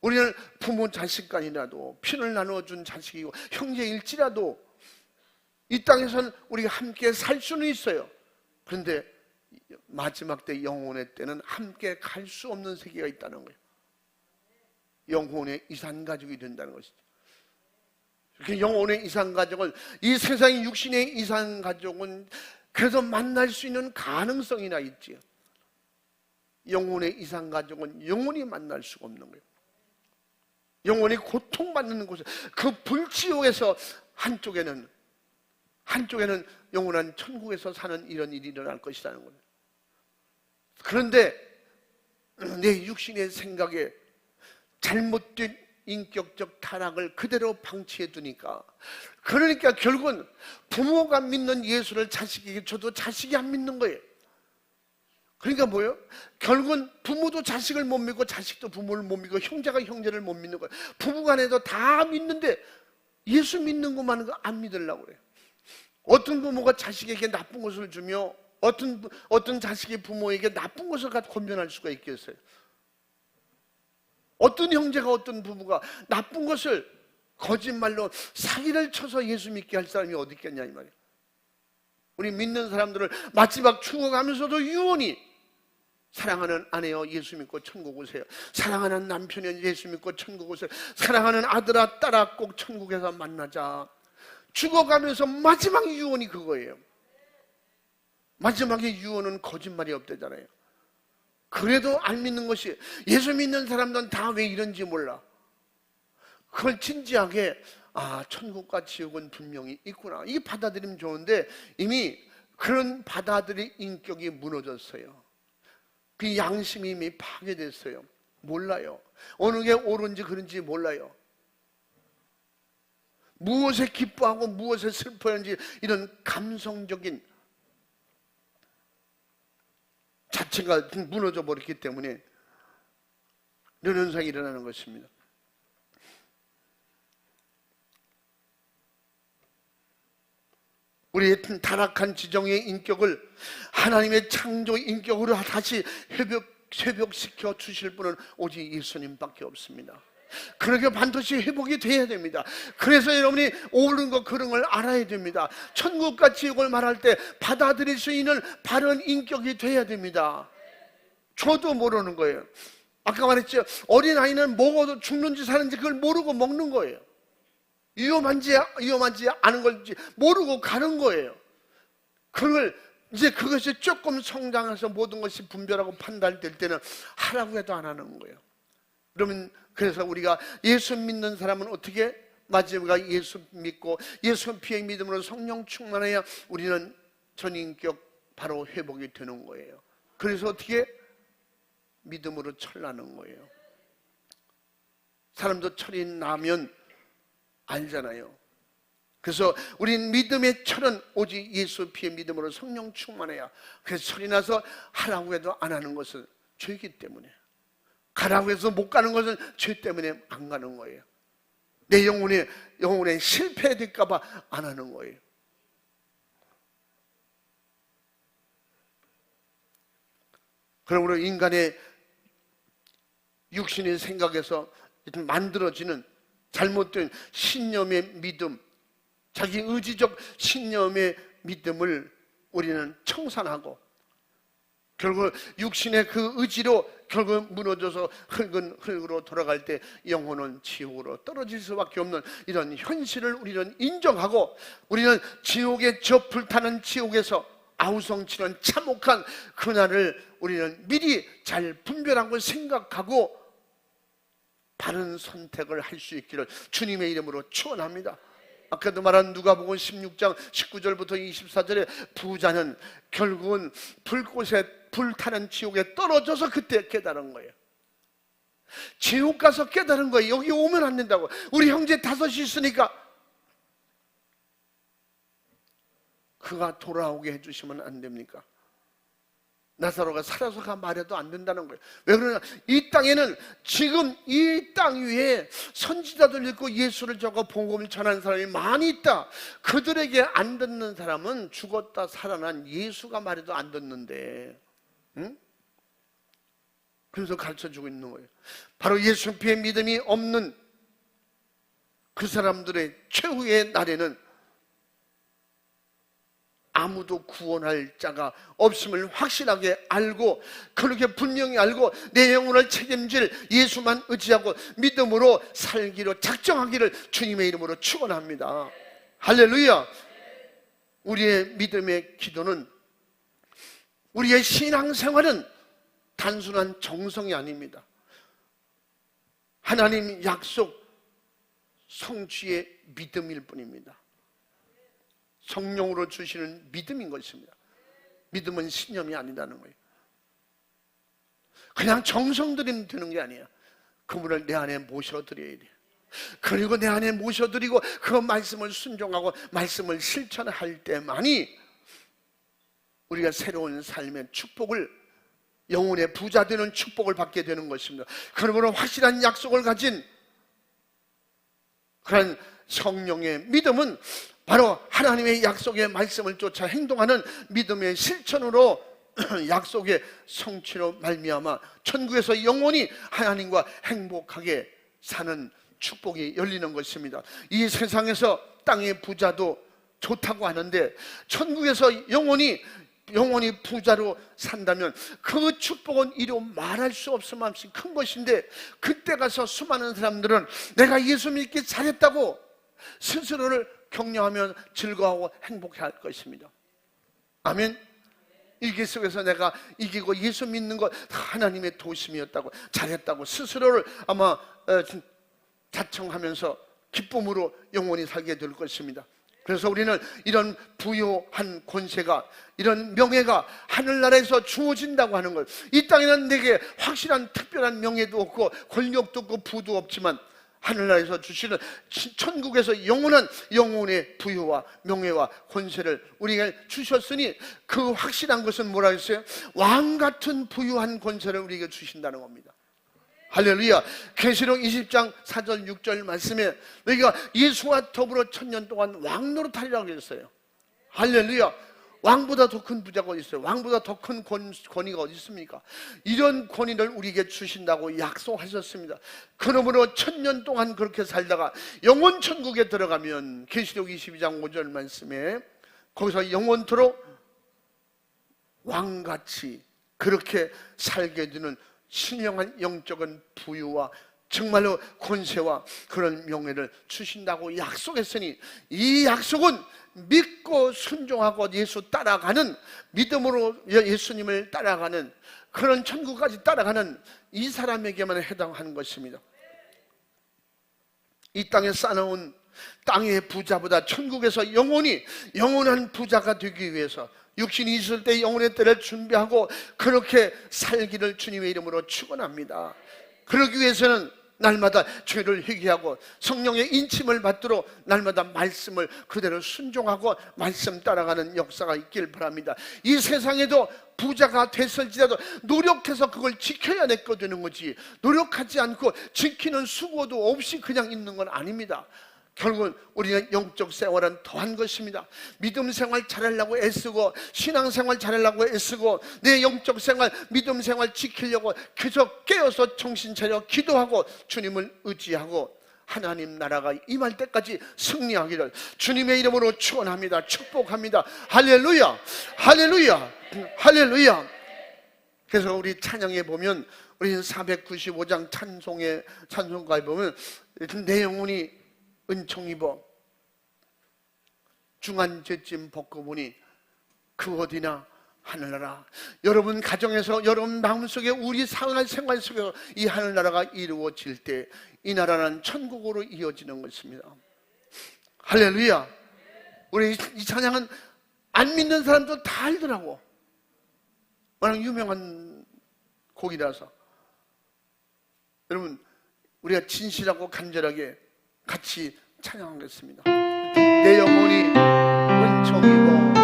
우리는 부모 자식간이라도 피를 나누어준 자식이고 형제일지라도 이 땅에서는 우리가 함께 살 수는 있어요. 그런데 마지막 때 영혼의 때는 함께 갈 수 없는 세계가 있다는 거예요. 영혼의 이산가족이 된다는 것이죠. 영혼의 이산가족은 이 세상의 육신의 이산가족은 그래서 만날 수 있는 가능성이나 있지요. 영혼의 이산가족은 영원히 만날 수가 없는 거예요. 영원히 고통받는 곳에 그 불지옥에서 한쪽에는 영원한 천국에서 사는 이런 일이 일어날 것이라는 거예요. 그런데 내 육신의 생각에 잘못된 인격적 타락을 그대로 방치해 두니까 그러니까 결국은 부모가 믿는 예수를 자식에게 줘도 자식이 안 믿는 거예요. 그러니까 뭐예요? 결국은 부모도 자식을 못 믿고 자식도 부모를 못 믿고 형제가 형제를 못 믿는 거예요. 부부간에도 다 믿는데 예수 믿는 것만은 안 믿으려고 그래요. 어떤 부모가 자식에게 나쁜 것을 주며 어떤 자식이 부모에게 나쁜 것을 갖고 권면할 수가 있겠어요? 어떤 형제가 어떤 부부가 나쁜 것을 거짓말로 사기를 쳐서 예수 믿게 할 사람이 어디 있겠냐 이 말이에요. 우리 믿는 사람들을 마지막 죽어가면서도 유언이 사랑하는 아내여 예수 믿고 천국 오세요. 사랑하는 남편여 예수 믿고 천국 오세요. 사랑하는 아들아 딸아 꼭 천국에서 만나자. 죽어가면서 마지막 유언이 그거예요. 마지막에 유언은 거짓말이 없대잖아요. 그래도 안 믿는 것이 예수 믿는 사람들은 다 왜 이런지 몰라. 그걸 진지하게 천국과 지옥은 분명히 있구나. 이게 받아들이면 좋은데 이미 그런 받아들일 인격이 무너졌어요. 그 양심이 이미 파괴됐어요. 몰라요. 어느 게 옳은지 그른지 몰라요. 무엇에 기뻐하고 무엇에 슬퍼하는지 이런 감성적인 자체가 무너져 버렸기 때문에 이런 현상이 일어나는 것입니다. 우리의 타락한 지정의 인격을 하나님의 창조 인격으로 다시 회복시켜 주실 분은 오직 예수님밖에 없습니다. 그렇게 반드시 회복이 돼야 됩니다. 그래서 여러분이 옳은 것 그런 걸 알아야 됩니다. 천국과 지옥을 말할 때 받아들일 수 있는 바른 인격이 돼야 됩니다. 저도 모르는 거예요. 아까 말했죠. 어린아이는 먹어도 죽는지 사는지 그걸 모르고 먹는 거예요. 위험한지 않은 건지 모르고 가는 거예요. 그것이 조금 성장해서 모든 것이 분별하고 판단될 때는 하라고 해도 안 하는 거예요. 그래서 우리가 예수 믿는 사람은 어떻게? 마지막에 예수 믿고 예수 피의 믿음으로 성령 충만해야 우리는 전인격 바로 회복이 되는 거예요. 그래서 어떻게? 믿음으로 철나는 거예요. 사람도 철이 나면 알잖아요. 그래서 우린 믿음의 철은 오직 예수 피의 믿음으로 성령 충만해야. 그래서 철이 나서 하라고 해도 안 하는 것은 죄이기 때문에, 가라고 해서 못 가는 것은 죄 때문에 안 가는 거예요. 내 영혼에 실패될까 봐 안 하는 거예요. 그러므로 인간의 육신의 생각에서 만들어지는 잘못된 신념의 믿음, 자기 의지적 신념의 믿음을 우리는 청산하고 결국 육신의 그 의지로 결국 무너져서 흙은 흙으로 돌아갈 때 영혼은 지옥으로 떨어질 수밖에 없는 이런 현실을 우리는 인정하고, 우리는 지옥의 저 불타는 지옥에서 아우성치는 참혹한 그날을 우리는 미리 잘 분별하고 생각하고 바른 선택을 할 수 있기를 주님의 이름으로 축원합니다. 아까도 말한 누가복음 16장 19절부터 24절에 부자는 결국은 불타는 지옥에 떨어져서 그때 깨달은 거예요. 지옥 가서 깨달은 거예요. 여기 오면 안 된다고. 우리 형제 다섯이 있으니까 그가 돌아오게 해주시면 안 됩니까? 나사로가 살아서가 말해도 안 된다는 거예요. 왜 그러냐? 이 땅에는 지금 이 땅 위에 선지자들 있고 예수를 전하고 복음을 전하는 사람이 많이 있다. 그들에게 안 듣는 사람은 죽었다 살아난 예수가 말해도 안 듣는데, 응? 그래서 가르쳐주고 있는 거예요. 바로 예수 피의 믿음이 없는 그 사람들의 최후의 날에는 아무도 구원할 자가 없음을 확실하게 알고, 그렇게 분명히 알고 내 영혼을 책임질 예수만 의지하고 믿음으로 살기로 작정하기를 주님의 이름으로 축원합니다. 할렐루야. 우리의 믿음의 기도는, 우리의 신앙생활은 단순한 정성이 아닙니다. 하나님 약속 성취의 믿음일 뿐입니다. 성령으로 주시는 믿음인 것입니다. 믿음은 신념이 아니라는 거예요. 그냥 정성 들이면 되는 게 아니야. 그분을 내 안에 모셔드려야 돼요. 그리고 내 안에 모셔드리고 그 말씀을 순종하고 말씀을 실천할 때만이 우리가 새로운 삶의 축복을, 영혼의 부자 되는 축복을 받게 되는 것입니다. 그러므로 확실한 약속을 가진 그런 성령의 믿음은 바로 하나님의 약속의 말씀을 쫓아 행동하는 믿음의 실천으로 약속의 성취로 말미암아 천국에서 영원히 하나님과 행복하게 사는 축복이 열리는 것입니다. 이 세상에서 땅의 부자도 좋다고 하는데 천국에서 영원히 부자로 산다면 그 축복은 이루 말할 수 없을 만큼 큰 것인데, 그때 가서 수많은 사람들은 내가 예수 믿기 잘했다고 스스로를 격려하며 즐거워하고 행복해할 것입니다. 아멘. 일기 속에서 내가 이기고 예수 믿는 것 하나님의 도심이었다고, 잘했다고 스스로를 아마 자청하면서 기쁨으로 영원히 살게 될 것입니다. 그래서 우리는 이런 부요한 권세가, 이런 명예가 하늘나라에서 주어진다고 하는 것, 이 땅에는 내게 확실한 특별한 명예도 없고 권력도 없고 부도 없지만 하늘나라에서 주시는 천국에서 영원한 영혼의 부유와 명예와 권세를 우리에게 주셨으니, 그 확실한 것은 뭐라 했어요? 왕같은 부유한 권세를 우리에게 주신다는 겁니다. 할렐루야. 계시록 20장 4절 6절 말씀에 너희가 예수와 더불어 1000년 동안 왕노릇하리라고 했어요. 할렐루야. 왕보다 더 큰 부자가 어디 있어요? 왕보다 더 큰 권위가 어디 있습니까? 이런 권위를 우리에게 주신다고 약속하셨습니다. 그러므로 1000년 동안 그렇게 살다가 영원 천국에 들어가면, 계시록 22장 5절 말씀에 거기서 영원토록 왕같이 그렇게 살게 되는 신령한 영적인 부유와 정말로 권세와 그런 명예를 주신다고 약속했으니, 이 약속은 믿고 순종하고 예수 따라가는, 믿음으로 예수님을 따라가는, 그런 천국까지 따라가는 이 사람에게만 해당하는 것입니다. 이 땅에 쌓아놓은 땅의 부자보다 천국에서 영원한 부자가 되기 위해서 육신이 있을 때 영혼의 때를 준비하고 그렇게 살기를 주님의 이름으로 축원합니다. 그러기 위해서는 날마다 죄를 회개하고 성령의 인침을 받도록 날마다 말씀을 그대로 순종하고 말씀 따라가는 역사가 있길 바랍니다. 이 세상에도 부자가 됐을지라도 노력해서 그걸 지켜야 내 거 되는 거지, 노력하지 않고 지키는 수고도 없이 그냥 있는 건 아닙니다. 결국은 우리는 영적 생활은 더한 것입니다. 믿음 생활 잘하려고 애쓰고, 신앙생활 잘하려고 애쓰고, 내 영적 생활, 믿음 생활 지키려고 계속 깨어서 정신 차려 기도하고 주님을 의지하고 하나님 나라가 임할 때까지 승리하기를 주님의 이름으로 축원합니다. 축복합니다. 할렐루야, 할렐루야, 할렐루야. 그래서 우리 찬양에 보면, 우리 495장 찬송가에 보면 내 영혼이 은총 입어 중한 죄짐 벗고 보니 그 어디나 하늘나라. 여러분 가정에서, 여러분 마음속에, 우리 생활 속에서 이 하늘나라가 이루어질 때 이 나라는 천국으로 이어지는 것입니다. 할렐루야. 우리 이 찬양은 안 믿는 사람도 다 알더라고. 워낙 유명한 곡이라서. 여러분, 우리가 진실하고 간절하게 같이 찬양하겠습니다. 내 영혼이 은총 입어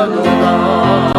하도다.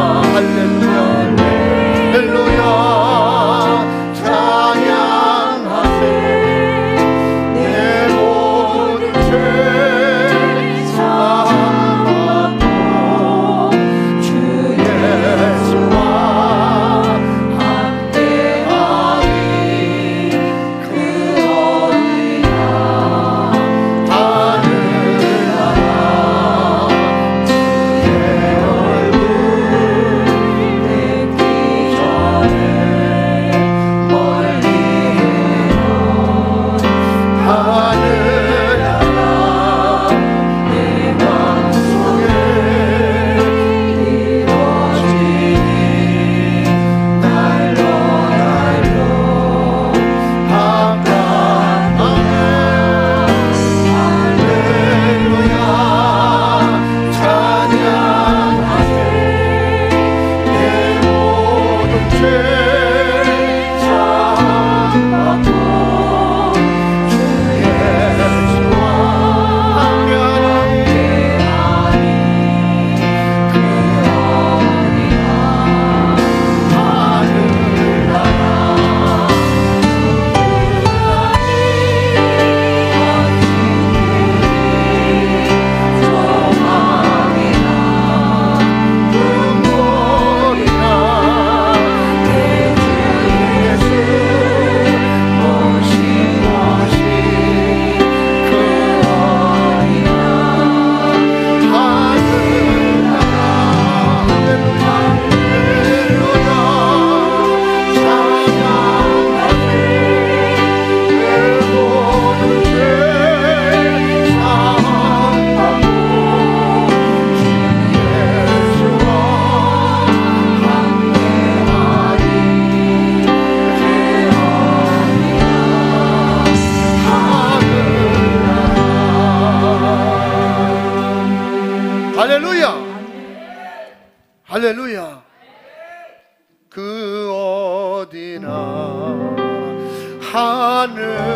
하늘나라.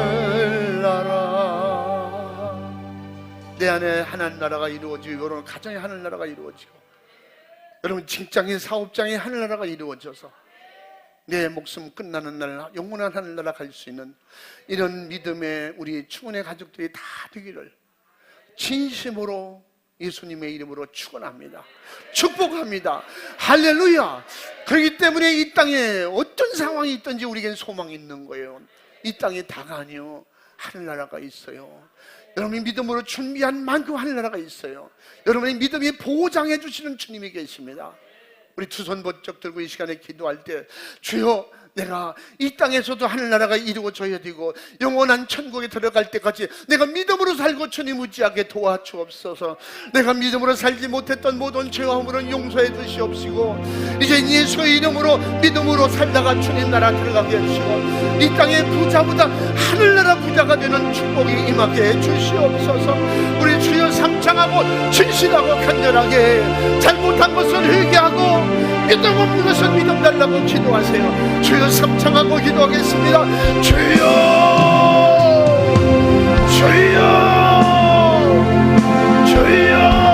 내 안에 하늘나라가 이루어지고, 여러분 가정의 하늘나라가 이루어지고, 여러분 직장인 사업장의 하늘나라가 이루어져서 내 목숨 끝나는 날 영원한 하늘나라 갈 수 있는 이런 믿음의 우리 충원의 가족들이 다 되기를 진심으로 예수님의 이름으로 축원합니다. 축복합니다. 할렐루야. 그렇기 때문에 이 땅에 어떤 상황이 있든지 우리에겐 소망이 있는 거예요. 이 땅에 다가 아니요, 하늘나라가 있어요. 여러분이 믿음으로 준비한 만큼 하늘나라가 있어요. 여러분의 믿음이 보장해 주시는 주님이 계십니다. 우리 두 손 번쩍 들고 이 시간에 기도할 때, 주여, 내가 이 땅에서도 하늘나라가 이루어져야 되고 영원한 천국에 들어갈 때까지 내가 믿음으로 살고 주님 의지하게 도와주옵소서. 내가 믿음으로 살지 못했던 모든 죄와 허물은 용서해 주시옵시고, 이제 예수의 이름으로 믿음으로 살다가 주님 나라 들어가게 해주시고, 이 땅의 부자보다 하늘나라 부자가 되는 축복이 임하게 해 주시옵소서. 우리 주여 삼창하고 진실하고 간절하게 잘못한 것을 회개하고 믿음 없는 것은 믿음 달라고 기도하세요. 주여 삼창하고 기도하겠습니다. 주여, 주여, 주여.